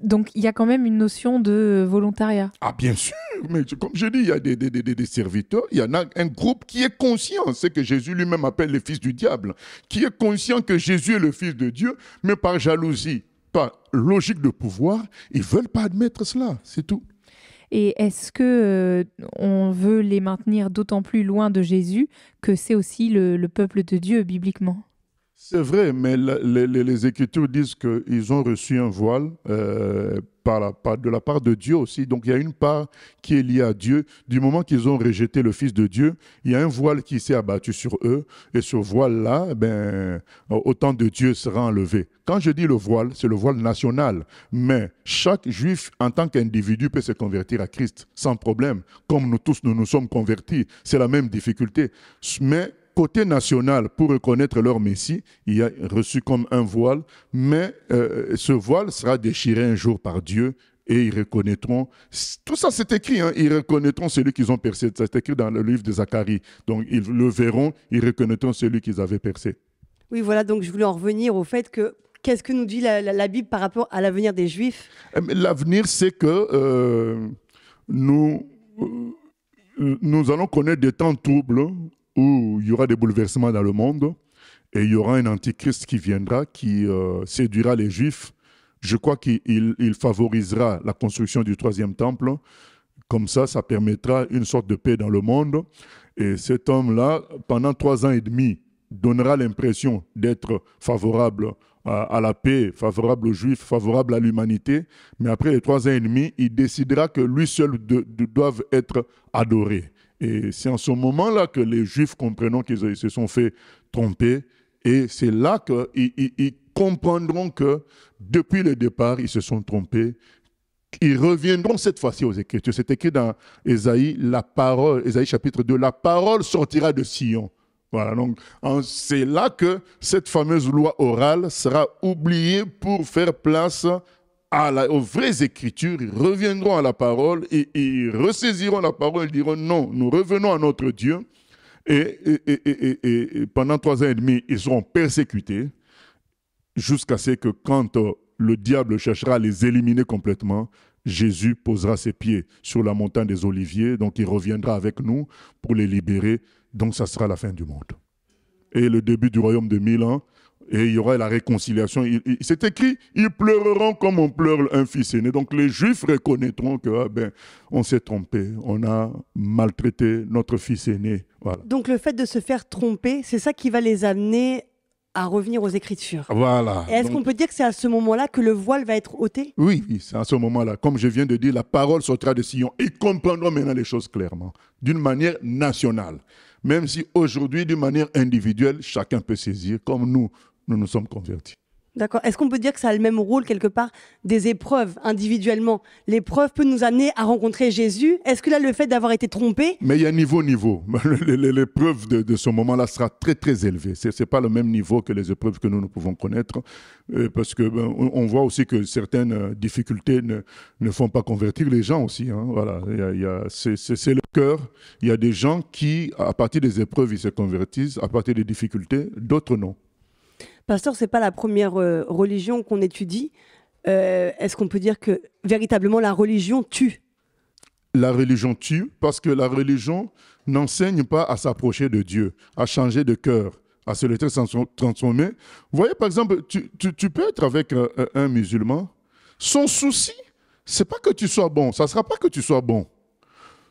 donc il y a quand même une notion de volontariat. Ah bien sûr, mais comme je dis, il y a des serviteurs, il y en a un groupe qui est conscient, c'est que Jésus lui-même appelle les fils du diable, qui est conscient que Jésus est le fils de Dieu, mais par jalousie, par logique de pouvoir, ils ne veulent pas admettre cela, c'est tout. Et est-ce que on veut les maintenir d'autant plus loin de Jésus que c'est aussi le peuple de Dieu bibliquement ? C'est vrai, mais les Écritures disent qu'ils ont reçu un voile de la part de Dieu aussi. Donc, il y a une part qui est liée à Dieu. Du moment qu'ils ont rejeté le Fils de Dieu, il y a un voile qui s'est abattu sur eux. Et ce voile-là, autant de Dieu sera enlevé. Quand je dis le voile, c'est le voile national. Mais chaque Juif, en tant qu'individu, peut se convertir à Christ sans problème. Comme nous tous, nous sommes convertis. C'est la même difficulté. Mais côté national, pour reconnaître leur Messie, il y a reçu comme un voile, mais ce voile sera déchiré un jour par Dieu et ils reconnaîtront, tout ça c'est écrit, hein, ils reconnaîtront celui qu'ils ont percé, c'est écrit dans le livre de Zacharie, donc ils le verront, ils reconnaîtront celui qu'ils avaient percé. Oui, voilà, donc je voulais en revenir au fait que, qu'est-ce que nous dit la Bible par rapport à l'avenir des Juifs? L'avenir, c'est que nous allons connaître des temps troubles, où il y aura des bouleversements dans le monde et il y aura un antichrist qui viendra, qui séduira les Juifs. Je crois qu'il favorisera la construction du troisième temple. Comme ça permettra une sorte de paix dans le monde. Et cet homme-là, pendant 3 ans et demi, donnera l'impression d'être favorable à la paix, favorable aux Juifs, favorable à l'humanité. Mais après les 3 ans et demi, il décidera que lui seul doivent être adorés. Et c'est en ce moment-là que les Juifs comprendront qu'ils se sont fait tromper. Et c'est là qu'ils comprendront que depuis le départ, ils se sont trompés. Ils reviendront cette fois-ci aux Écritures. C'est écrit dans Ésaïe, Ésaïe chapitre 2, la parole sortira de Sion. Voilà, donc c'est là que cette fameuse loi orale sera oubliée pour faire place aux vraies Écritures. Ils reviendront à la parole et ils ressaisiront la parole et diront non, nous revenons à notre Dieu. Et pendant 3 ans et demi, ils seront persécutés jusqu'à ce que quand le diable cherchera à les éliminer complètement, Jésus posera ses pieds sur la montagne des Oliviers, donc il reviendra avec nous pour les libérer. Donc ça sera la fin du monde. Et le début du royaume de 1000 ans, et il y aura la réconciliation. C'est écrit, ils pleureront comme on pleure un fils aîné. Donc les Juifs reconnaîtront que on s'est trompé, on a maltraité notre fils aîné. Voilà. Donc le fait de se faire tromper, c'est ça qui va les amener à revenir aux Écritures. Voilà. Et est-ce qu'on peut dire que c'est à ce moment-là que le voile va être ôté? Oui, c'est à ce moment-là. Comme je viens de dire, la parole sortira de Sion. Ils comprendront maintenant les choses clairement, d'une manière nationale. Même si aujourd'hui, d'une manière individuelle, chacun peut saisir, comme nous nous sommes convertis. D'accord. Est-ce qu'on peut dire que ça a le même rôle quelque part des épreuves individuellement? L'épreuve peut nous amener à rencontrer Jésus. Est-ce que là, le fait d'avoir été trompé... Mais il y a niveau. L'épreuve de ce moment-là sera très, très élevée. Ce n'est pas le même niveau que les épreuves que nous pouvons connaître, parce que on voit aussi que certaines difficultés ne font pas convertir les gens aussi. Hein. Voilà. C'est le cœur. Il y a des gens qui, à partir des épreuves, ils se convertissent, à partir des difficultés, d'autres non. Pasteur, ce n'est pas la première religion qu'on étudie. Est-ce qu'on peut dire que véritablement la religion tue? La religion tue parce que la religion n'enseigne pas à s'approcher de Dieu, à changer de cœur, à se laisser transformer. Vous voyez, par exemple, tu peux être avec un musulman. Son souci, ce n'est pas que tu sois bon. Ça ne sera pas que tu sois bon.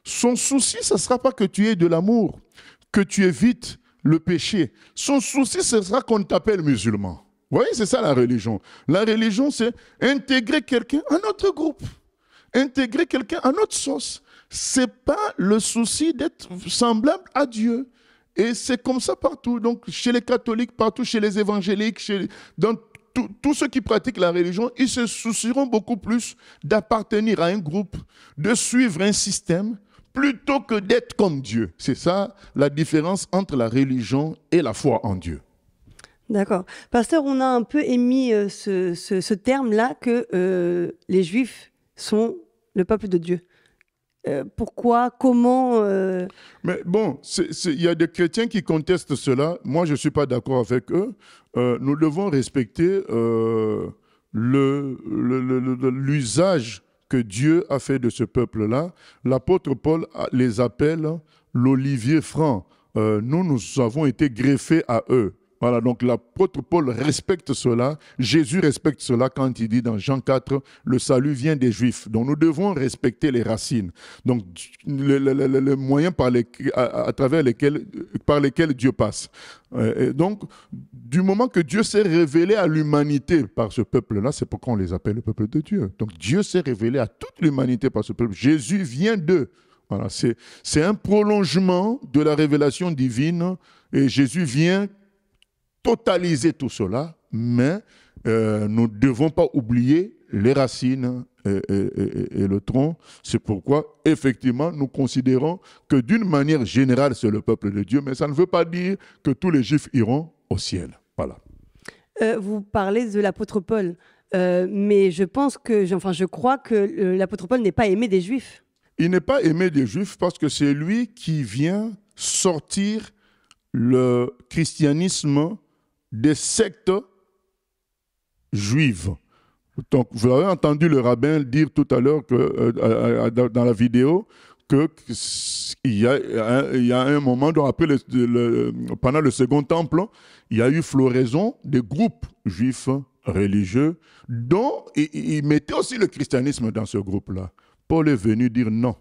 Son souci, ce ne sera pas que tu aies de l'amour, que tu évites le péché. Son souci, ce sera qu'on t'appelle musulman. Vous voyez, c'est ça la religion. La religion, c'est intégrer quelqu'un à notre groupe, intégrer quelqu'un à notre sauce. Ce n'est pas le souci d'être semblable à Dieu. Et c'est comme ça partout. Donc, chez les catholiques, partout, chez les évangéliques, dans tous ceux qui pratiquent la religion, ils se soucieront beaucoup plus d'appartenir à un groupe, de suivre un système, plutôt que d'être comme Dieu. C'est ça la différence entre la religion et la foi en Dieu. D'accord. Pasteur, on a un peu émis ce terme-là que les Juifs sont le peuple de Dieu. Pourquoi? Comment Mais bon, il y a des chrétiens qui contestent cela. Moi, je ne suis pas d'accord avec eux. Nous devons respecter l'usage que Dieu a fait de ce peuple-là. L'apôtre Paul les appelle l'olivier franc. Nous avons été greffés à eux. Voilà, donc l'apôtre Paul respecte cela. Jésus respecte cela quand il dit dans Jean 4, le salut vient des Juifs. Donc nous devons respecter les racines. Donc le moyen par lesquels Dieu passe. Et donc, du moment que Dieu s'est révélé à l'humanité par ce peuple-là, c'est pourquoi on les appelle le peuple de Dieu. Donc Dieu s'est révélé à toute l'humanité par ce peuple. Jésus vient d'eux. Voilà, c'est un prolongement de la révélation divine et Jésus vient totaliser tout cela, mais nous ne devons pas oublier les racines et le tronc. C'est pourquoi, effectivement, nous considérons que d'une manière générale, c'est le peuple de Dieu, mais ça ne veut pas dire que tous les Juifs iront au ciel. Voilà. Vous parlez de l'apôtre Paul, mais je crois que l'apôtre Paul n'est pas aimé des Juifs. Il n'est pas aimé des Juifs parce que c'est lui qui vient sortir le christianisme des sectes juives. Donc, vous avez entendu le rabbin dire tout à l'heure dans la vidéo qu'il y a un moment, donc après pendant le second temple, il y a eu floraison des groupes juifs religieux, dont il mettait aussi le christianisme dans ce groupe-là. Paul est venu dire non,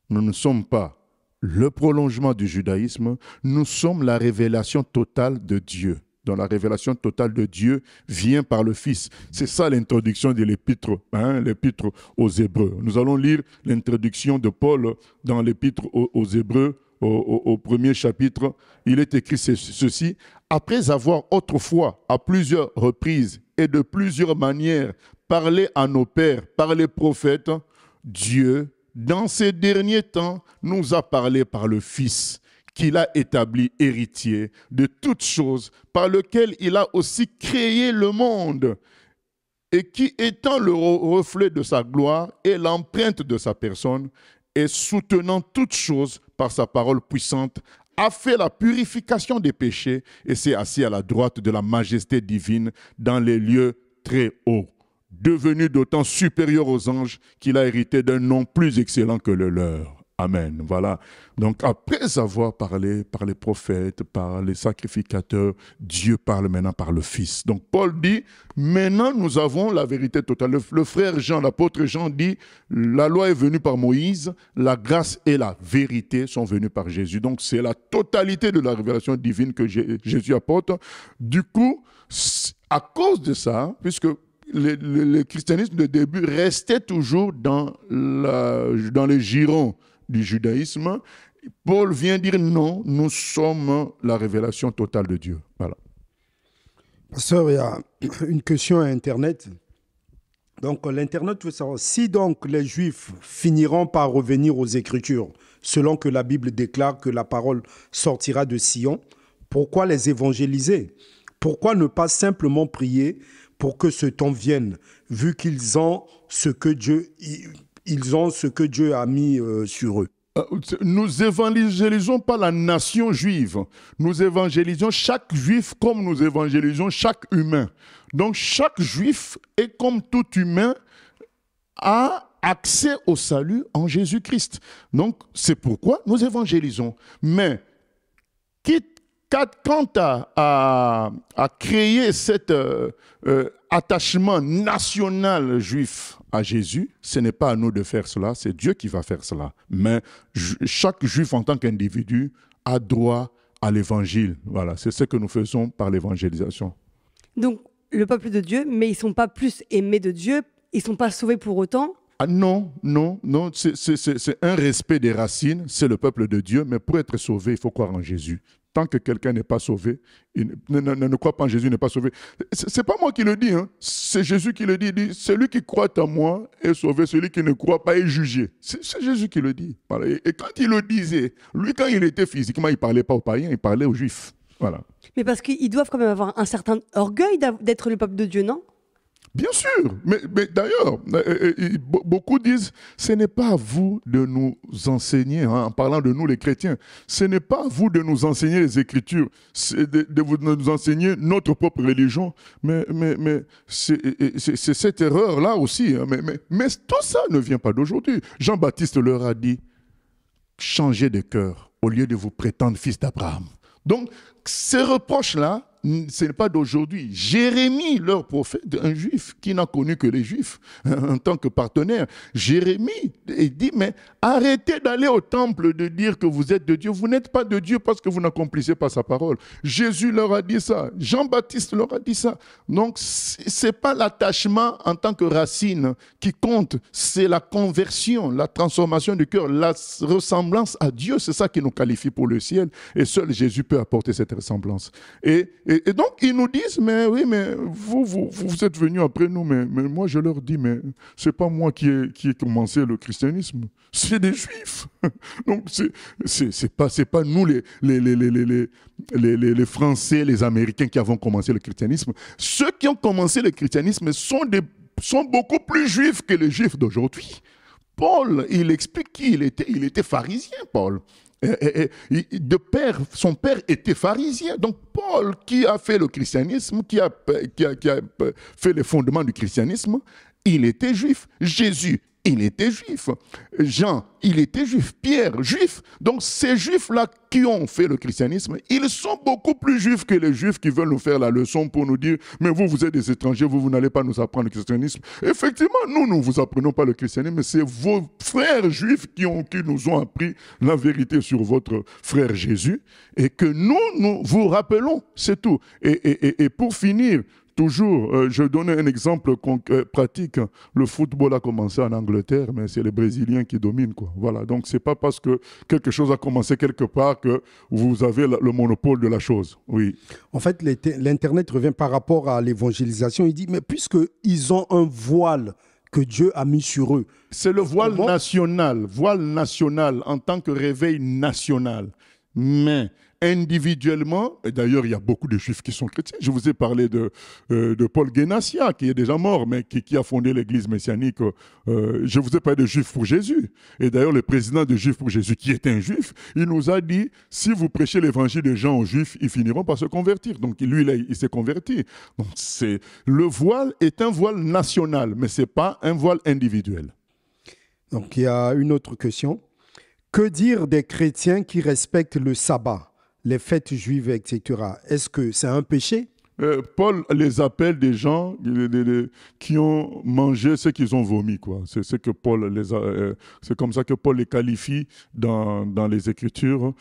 nous ne sommes pas le prolongement du judaïsme, nous sommes la révélation totale de Dieu. Dont la révélation totale de Dieu vient par le Fils. C'est ça l'introduction de l'épître, l'épître aux Hébreux. Nous allons lire l'introduction de Paul dans l'épître aux Hébreux, au premier chapitre. Il est écrit ceci: après avoir autrefois, à plusieurs reprises et de plusieurs manières, parlé à nos pères par les prophètes, Dieu, dans ces derniers temps, nous a parlé par le Fils, qu'il a établi héritier de toutes choses, par lequel il a aussi créé le monde, et qui, étant le reflet de sa gloire et l'empreinte de sa personne, et soutenant toutes choses par sa parole puissante, a fait la purification des péchés et s'est assis à la droite de la majesté divine dans les lieux très hauts, devenu d'autant supérieur aux anges qu'il a hérité d'un nom plus excellent que le leur. Amen. Voilà. Donc, après avoir parlé par les prophètes, par les sacrificateurs, Dieu parle maintenant par le Fils. Donc, Paul dit, maintenant nous avons la vérité totale. Le frère Jean, l'apôtre Jean dit, la loi est venue par Moïse, la grâce et la vérité sont venues par Jésus. Donc, c'est la totalité de la révélation divine que Jésus apporte. Du coup, à cause de ça, puisque le christianisme de début restait toujours dans les girons du judaïsme, Paul vient dire non, nous sommes la révélation totale de Dieu. Voilà. Pasteur, il y a une question à Internet. Donc, l'Internet veut savoir si donc les Juifs finiront par revenir aux Écritures, selon que la Bible déclare que la parole sortira de Sion, pourquoi les évangéliser? Pourquoi ne pas simplement prier pour que ce temps vienne, vu qu'ils ont ce que Dieu a mis sur eux? Nous évangélisons pas la nation juive. Nous évangélisons chaque juif comme nous évangélisons chaque humain. Donc chaque juif est comme tout humain a accès au salut en Jésus-Christ. Donc c'est pourquoi nous évangélisons. Mais quant à créer cet attachement national juif à Jésus, ce n'est pas à nous de faire cela, c'est Dieu qui va faire cela. Mais chaque juif en tant qu'individu a droit à l'évangile. Voilà, c'est ce que nous faisons par l'évangélisation. Donc, le peuple de Dieu, mais ils ne sont pas plus aimés de Dieu, ils ne sont pas sauvés pour autant. Ah non, c'est un respect des racines, c'est le peuple de Dieu, mais pour être sauvé, il faut croire en Jésus. Tant que quelqu'un n'est pas sauvé, ne croit pas en Jésus, n'est pas sauvé. C'est pas moi qui le dis, hein. C'est Jésus qui le dit. Il dit, celui qui croit en moi est sauvé, celui qui ne croit pas est jugé. C'est Jésus qui le dit. Voilà. Et quand il le disait, lui, quand il était physiquement, il ne parlait pas aux païens, il parlait aux juifs. Voilà. Mais parce qu'ils doivent quand même avoir un certain orgueil d'être le peuple de Dieu, non? Bien sûr, mais d'ailleurs, beaucoup disent, ce n'est pas à vous de nous enseigner, hein, en parlant de nous les chrétiens, ce n'est pas à vous de nous enseigner les Écritures, de nous enseigner notre propre religion, mais c'est cette erreur-là aussi, hein, mais tout ça ne vient pas d'aujourd'hui. Jean-Baptiste leur a dit, changez de cœur au lieu de vous prétendre fils d'Abraham. Donc, ces reproches-là, ce n'est pas d'aujourd'hui. Jérémie, leur prophète, un juif qui n'a connu que les juifs en tant que partenaire, Jérémie dit, mais arrêtez d'aller au temple de dire que vous êtes de Dieu. Vous n'êtes pas de Dieu parce que vous n'accomplissez pas sa parole. Jésus leur a dit ça. Jean-Baptiste leur a dit ça. Donc, ce n'est pas l'attachement en tant que racine qui compte, c'est la conversion, la transformation du cœur, la ressemblance à Dieu. C'est ça qui nous qualifie pour le ciel. Et seul Jésus peut apporter cette ressemblance. Et donc, ils nous disent, mais oui, mais vous êtes venus après nous, mais moi, je leur dis, mais c'est pas moi qui ai commencé le christianisme, c'est des Juifs. Donc, c'est pas nous, les Français, les Américains qui avons commencé le christianisme. Ceux qui ont commencé le christianisme sont beaucoup plus Juifs que les Juifs d'aujourd'hui. Paul, il explique qui il était. Il était pharisien, Paul. Son père était pharisien. Donc Paul, qui a fait le christianisme, qui a fait les fondements du christianisme, il était juif. Jésus, il était juif. Jean, il était juif. Pierre, juif. Donc ces juifs-là qui ont fait le christianisme, ils sont beaucoup plus juifs que les juifs qui veulent nous faire la leçon pour nous dire « Mais vous êtes des étrangers, vous n'allez pas nous apprendre le christianisme. » Effectivement, nous ne vous apprenons pas le christianisme, mais c'est vos frères juifs qui nous ont appris la vérité sur votre frère Jésus et que nous vous rappelons, c'est tout. Et pour finir, toujours, je donne un exemple pratique. Le football a commencé en Angleterre, mais c'est les Brésiliens qui dominent, quoi. Voilà. Donc, c'est pas parce que quelque chose a commencé quelque part que vous avez le monopole de la chose. Oui. En fait, l'Internet revient par rapport à l'évangélisation. Il dit, mais puisqu'ils ont un voile que Dieu a mis sur eux. C'est le voile national en tant que réveil national. Mais individuellement, et d'ailleurs il y a beaucoup de juifs qui sont chrétiens, je vous ai parlé de Paul Guénassia qui est déjà mort mais qui a fondé l'église messianique, je vous ai parlé de Juifs pour Jésus, et d'ailleurs le président de Juifs pour Jésus qui est un juif, il nous a dit si vous prêchez l'évangile des gens aux juifs, ils finiront par se convertir. Donc lui il s'est converti. Donc le voile est un voile national mais ce n'est pas un voile individuel. Donc il y a une autre question. Que dire des chrétiens qui respectent le sabbat, les fêtes juives, etc. Est-ce que c'est un péché? Paul les appelle des gens qui ont mangé ce qu'ils ont vomi, quoi. C'est comme ça que Paul les qualifie dans les Écritures.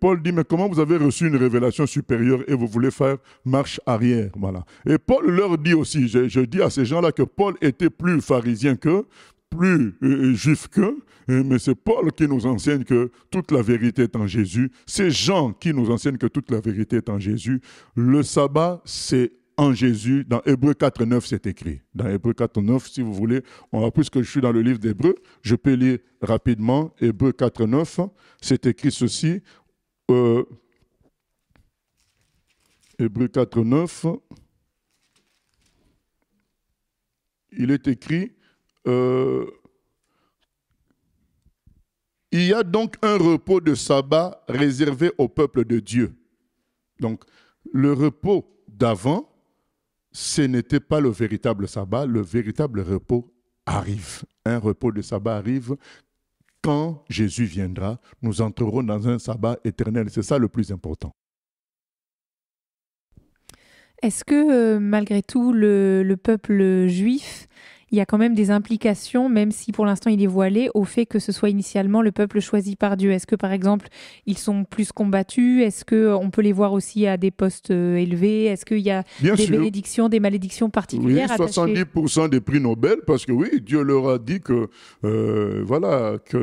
Paul dit, mais comment vous avez reçu une révélation supérieure et vous voulez faire marche arrière, voilà. Et Paul leur dit aussi, je dis à ces gens-là que Paul était plus pharisien qu'eux. plus juif qu'eux, mais c'est Paul qui nous enseigne que toute la vérité est en Jésus. C'est Jean qui nous enseigne que toute la vérité est en Jésus. Le sabbat, c'est en Jésus. Dans Hébreux 4.9, c'est écrit. Dans Hébreux 4.9, si vous voulez, puisque je suis dans le livre d'Hébreux, je peux lire rapidement. Hébreux 4.9, c'est écrit ceci. Hébreux 4.9, il est écrit... il y a donc un repos de sabbat réservé au peuple de Dieu. Donc, le repos d'avant, ce n'était pas le véritable sabbat. Le véritable repos arrive. Un repos de sabbat arrive quand Jésus viendra. Nous entrerons dans un sabbat éternel. C'est ça le plus important. Est-ce que, malgré tout, le peuple juif, il y a quand même des implications, même si pour l'instant il est voilé, au fait que ce soit initialement le peuple choisi par Dieu? Est-ce que, par exemple, ils sont plus combattus? Est-ce qu'on peut les voir aussi à des postes élevés? Est-ce qu'il y a des bénédictions, des malédictions particulières? Oui, 70% des prix Nobel, parce que oui, Dieu leur a dit que,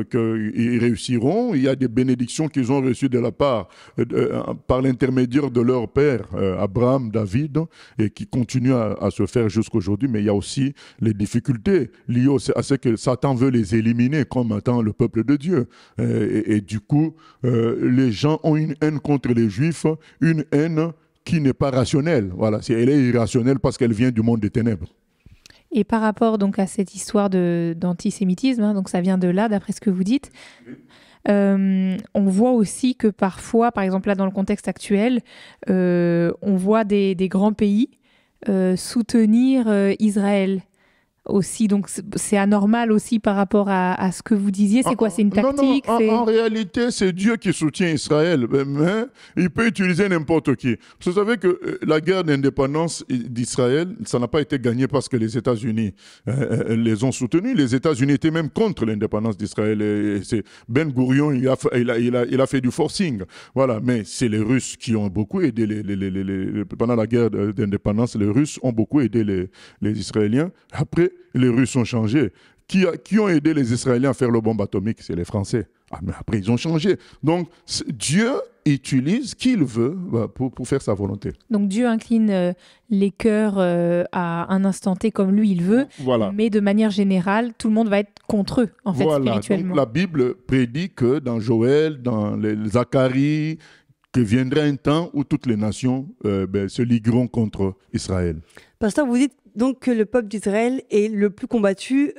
qu'ils réussiront. Il y a des bénédictions qu'ils ont reçues de la part, par l'intermédiaire de leur père, Abraham, David, et qui continuent à se faire jusqu'aujourd'hui. Mais il y a aussi les difficultés liées à ce que Satan veut les éliminer comme étant le peuple de Dieu. Et du coup, les gens ont une haine contre les Juifs, une haine qui n'est pas rationnelle. Voilà, elle est irrationnelle parce qu'elle vient du monde des ténèbres. Et par rapport donc à cette histoire d'antisémitisme, donc ça vient de là, d'après ce que vous dites, on voit aussi que parfois, par exemple là dans le contexte actuel, on voit des grands pays soutenir Israël aussi, donc c'est anormal aussi par rapport à ce que vous disiez. C'est quoi? C'est une tactique? En réalité, c'est Dieu qui soutient Israël, mais il peut utiliser n'importe qui. Vous savez que la guerre d'indépendance d'Israël, ça n'a pas été gagné parce que les États-Unis les ont soutenus. Les États-Unis étaient même contre l'indépendance d'Israël. Et c'est Ben Gourion, il a fait du forcing. Voilà, mais c'est les Russes qui ont beaucoup aidé pendant la guerre d'indépendance. Les Russes ont beaucoup aidé les Israéliens. Après, les Russes ont changé. Qui ont aidé les Israéliens à faire le bombe atomique? C'est les Français. Mais après, ils ont changé. Donc, Dieu utilise qui il veut pour faire sa volonté. Donc, Dieu incline les cœurs à un instant T comme lui, il veut. Voilà. Mais de manière générale, tout le monde va être contre eux, en fait, spirituellement. Donc, la Bible prédit que dans Joël, dans les Zacharie, que viendrait un temps où toutes les nations se ligueront contre Israël. Pasteur, vous dites donc que le peuple d'Israël est le plus combattu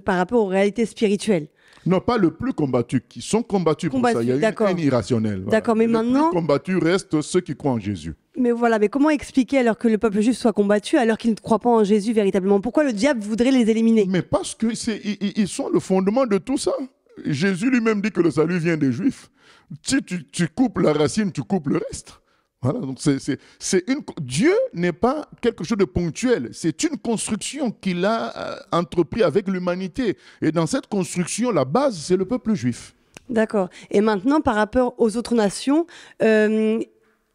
par rapport aux réalités spirituelles. Non, pas le plus combattu, qui sont combattus pour ça. Il y a une haine irrationnelle. Voilà. D'accord, mais maintenant... Les plus combattus restent ceux qui croient en Jésus. Mais voilà, mais comment expliquer alors que le peuple juif soit combattu alors qu'il ne croit pas en Jésus véritablement? Pourquoi le diable voudrait les éliminer? Mais parce qu'ils sont le fondement de tout ça. Jésus lui-même dit que le salut vient des Juifs. Si tu coupes la racine, tu coupes le reste. Voilà, donc Dieu n'est pas quelque chose de ponctuel, c'est une construction qu'il a entrepris avec l'humanité. Et dans cette construction, la base, c'est le peuple juif. D'accord. Et maintenant, par rapport aux autres nations,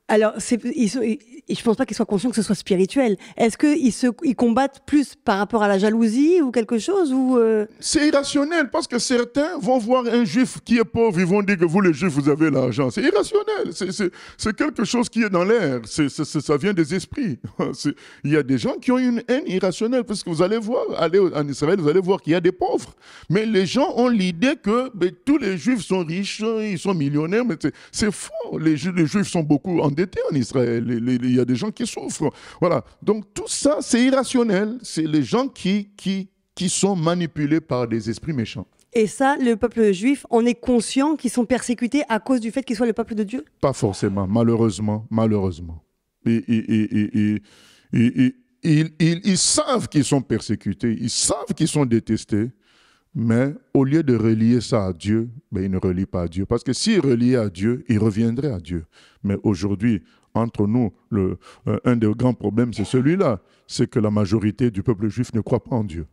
alors, je ne pense pas qu'ils soient conscients que ce soit spirituel. Est-ce qu'ils combattent plus par rapport à la jalousie ou quelque chose C'est irrationnel parce que certains vont voir un juif qui est pauvre, ils vont dire que vous les juifs, vous avez l'argent. C'est irrationnel, c'est quelque chose qui est dans l'air, ça vient des esprits. Il y a des gens qui ont une haine irrationnelle parce que vous allez voir, aller en Israël, vous allez voir qu'il y a des pauvres. Mais les gens ont l'idée que tous les juifs sont riches, ils sont millionnaires, mais c'est faux. Les juifs sont beaucoup endettés en Israël, il y a des gens qui souffrent. Voilà. Donc tout ça, c'est irrationnel. C'est les gens qui sont manipulés par des esprits méchants. Et ça, le peuple juif, on est conscient qu'ils sont persécutés à cause du fait qu'ils soient le peuple de Dieu? Pas forcément, malheureusement. Ils savent qu'ils sont persécutés, ils savent qu'ils sont détestés. Mais au lieu de relier ça à Dieu, ils ne relient pas à Dieu. Parce que s'ils reliaient à Dieu, ils reviendraient à Dieu. Mais aujourd'hui, entre nous, un des grands problèmes, c'est celui-là. C'est que la majorité du peuple juif ne croit pas en Dieu.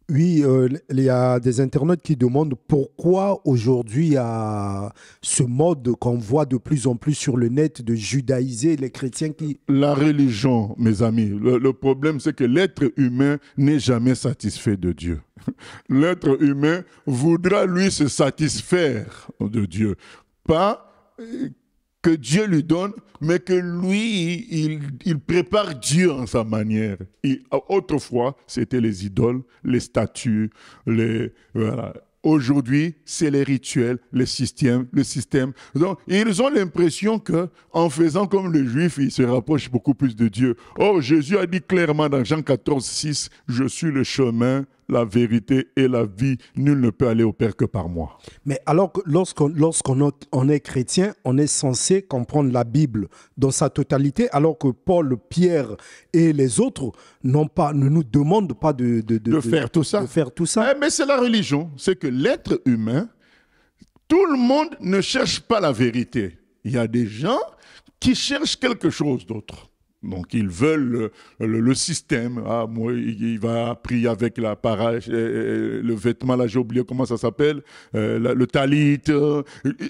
Oui, il y a des internautes qui demandent pourquoi aujourd'hui il y a ce mode qu'on voit de plus en plus sur le net de judaïser les chrétiens qui... La religion, mes amis, le problème c'est que l'être humain n'est jamais satisfait de Dieu. L'être humain voudra lui se satisfaire de Dieu. Pas que Dieu lui donne, mais que lui, il prépare Dieu en sa manière. Autrefois, c'était les idoles, les statues, voilà. Aujourd'hui, c'est les rituels, le système. Donc, ils ont l'impression que, en faisant comme les Juifs, ils se rapprochent beaucoup plus de Dieu. Oh, Jésus a dit clairement dans Jean 14, 6, « Je suis le chemin, la vérité et la vie. Nul ne peut aller au Père que par moi. » Mais alors que lorsqu'on est chrétien, on est censé comprendre la Bible dans sa totalité, alors que Paul, Pierre et les autres ne nous demandent pas de faire tout ça. De faire tout ça. Mais c'est la religion. C'est que l'être humain, tout le monde ne cherche pas la vérité. Il y a des gens qui cherchent quelque chose d'autre. Donc, ils veulent le système. Ah, moi, il va prier avec la parage, le vêtement, là, j'ai oublié comment ça s'appelle, le talit.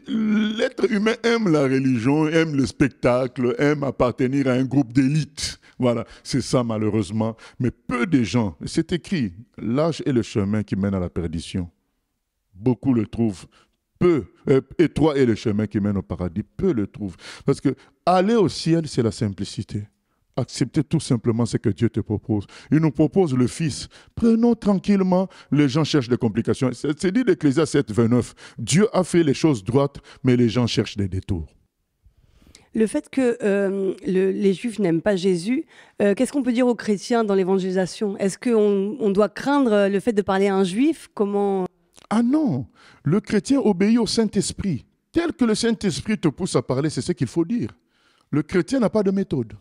L'être humain aime la religion, aime le spectacle, aime appartenir à un groupe d'élite. Voilà, c'est ça malheureusement. Mais peu de gens, c'est écrit, l'âge est le chemin qui mène à la perdition. Beaucoup le trouvent. Peu, étroit est le chemin qui mène au paradis. Peu le trouvent. Parce que aller au ciel, c'est la simplicité. Accepter tout simplement ce que Dieu te propose. Il nous propose le Fils. Prenons tranquillement. Les gens cherchent des complications. C'est dit d'Ecclésiaste 7, 29. Dieu a fait les choses droites, mais les gens cherchent des détours. Le fait que les Juifs n'aiment pas Jésus, qu'est-ce qu'on peut dire aux chrétiens dans l'évangélisation? Est-ce qu'on doit craindre le fait de parler à un Juif? Comment... Ah non, le chrétien obéit au Saint-Esprit. Tel que le Saint-Esprit te pousse à parler, c'est ce qu'il faut dire. Le chrétien n'a pas de méthode.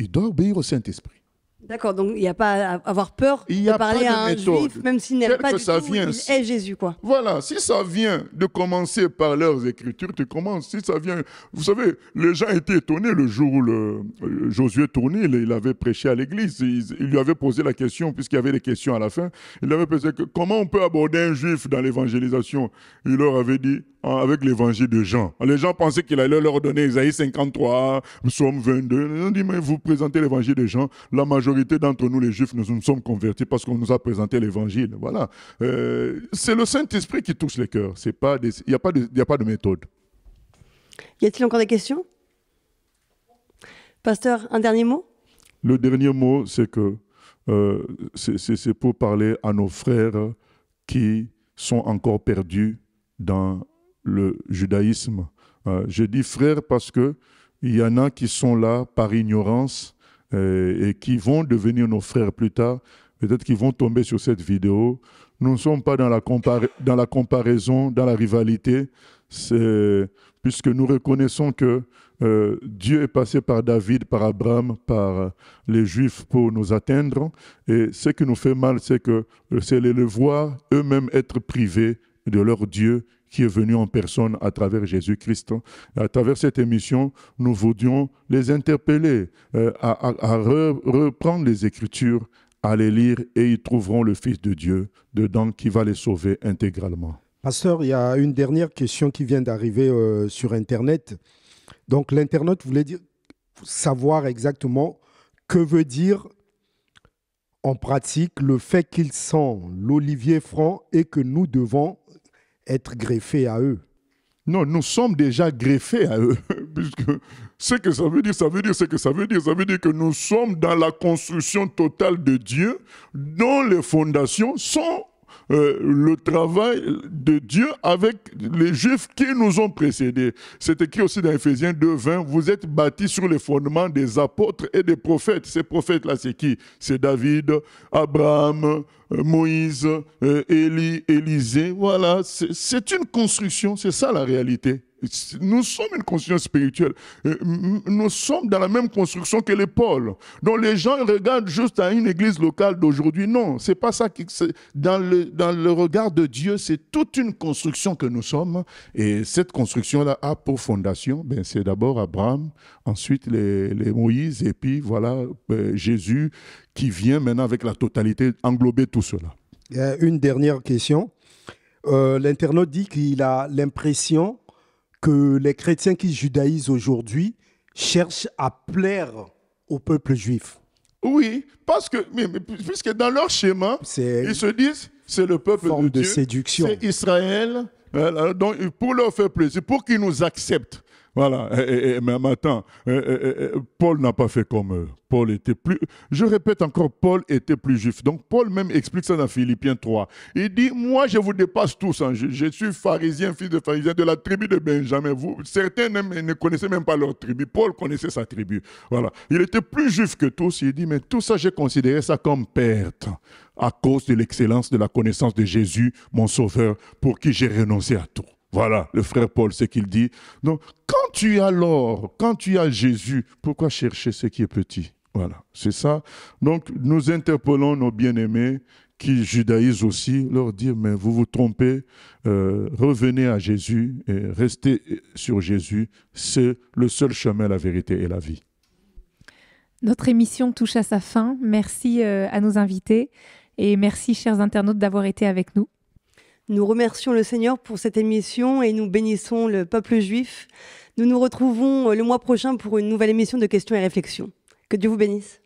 Il doit obéir au Saint-Esprit. D'accord, donc il n'y a pas à avoir peur de parler à un Juif, même s'il n'aime pas du tout, il est Jésus, quoi. Voilà, si ça vient de commencer par leurs Écritures, tu commences. Si ça vient... Vous savez, les gens étaient étonnés le jour où Josué Tournil, il avait prêché à l'église. Il lui avait posé la question, puisqu'il y avait des questions à la fin, il avait posé comment on peut aborder un Juif dans l'évangélisation. Il leur avait dit, avec l'évangile de Jean. Les gens pensaient qu'il allait leur donner Isaïe 53, Psaume 22. Ils ont dit, mais vous présentez l'évangile de Jean. La majorité d'entre nous, les Juifs, nous sommes convertis parce qu'on nous a présenté l'évangile. Voilà. C'est le Saint-Esprit qui touche les cœurs. Il n'y a pas de méthode. Y a-t-il encore des questions? Pasteur, un dernier mot? Le dernier mot, c'est que c'est pour parler à nos frères qui sont encore perdus dans le judaïsme. Je dis frères parce qu'il y en a qui sont là par ignorance et qui vont devenir nos frères plus tard. Peut-être qu'ils vont tomber sur cette vidéo. Nous ne sommes pas dans la comparaison, dans la rivalité, puisque nous reconnaissons que Dieu est passé par David, par Abraham, par les Juifs pour nous atteindre. Et ce qui nous fait mal, c'est de les voir eux-mêmes être privés de leur Dieu qui est venu en personne à travers Jésus-Christ. À travers cette émission, nous voulions les interpeller à reprendre les Écritures, à les lire, et ils trouveront le Fils de Dieu dedans qui va les sauver intégralement. Pasteur, il y a une dernière question qui vient d'arriver sur Internet. Donc l'internaute voulait savoir exactement que veut dire en pratique le fait qu'ils sont l'olivier franc et que nous devons être greffés à eux. Non, nous sommes déjà greffés à eux. Puisque ce que ça veut dire, ça veut dire ce que ça veut dire. Ça veut dire que nous sommes dans la construction totale de Dieu, dont les fondations sont le travail de Dieu avec les Juifs qui nous ont précédés. C'est écrit aussi dans Ephésiens 2, 20, vous êtes bâtis sur les fondements des apôtres et des prophètes. Ces prophètes-là, c'est qui? C'est David, Abraham, Moïse, Élie, Élisée. Voilà, c'est une construction, c'est ça la réalité. Nous sommes une construction spirituelle. Nous sommes dans la même construction que les pôles. Donc les gens regardent juste à une église locale d'aujourd'hui. Non, c'est pas ça. Dans le regard de Dieu, c'est toute une construction que nous sommes. Et cette construction-là a pour fondation, c'est d'abord Abraham, ensuite les Moïse, et puis voilà Jésus qui vient maintenant avec la totalité englober tout cela. Il y a une dernière question. L'internaute dit qu'il a l'impression que les chrétiens qui judaïsent aujourd'hui cherchent à plaire au peuple juif. Oui, parce que puisque dans leur schéma, ils se disent c'est le peuple forme de Dieu, séduction. C'est Israël, voilà, donc pour leur faire plaisir, pour qu'ils nous acceptent. Voilà, mais attends, Paul n'a pas fait comme eux. Paul était plus, je répète encore, Paul était plus juif. Donc Paul même explique ça dans Philippiens 3. Il dit, moi je vous dépasse tous, hein. Je suis pharisien, fils de pharisien de la tribu de Benjamin. Certains ne connaissaient même pas leur tribu. Paul connaissait sa tribu. Voilà, il était plus juif que tous. Il dit, mais tout ça j'ai considéré ça comme perte à cause de l'excellence de la connaissance de Jésus, mon sauveur, pour qui j'ai renoncé à tout. Voilà, le frère Paul, c'est qu'il dit. Donc, quand tu as l'or, quand tu as Jésus, pourquoi chercher ce qui est petit? Voilà, c'est ça. Donc, nous interpellons nos bien-aimés qui judaïsent aussi, leur dire, mais vous vous trompez, revenez à Jésus et restez sur Jésus. C'est le seul chemin, la vérité et la vie. Notre émission touche à sa fin. Merci à nos invités et merci, chers internautes, d'avoir été avec nous. Nous remercions le Seigneur pour cette émission et nous bénissons le peuple juif. Nous nous retrouvons le mois prochain pour une nouvelle émission de questions et réflexions. Que Dieu vous bénisse.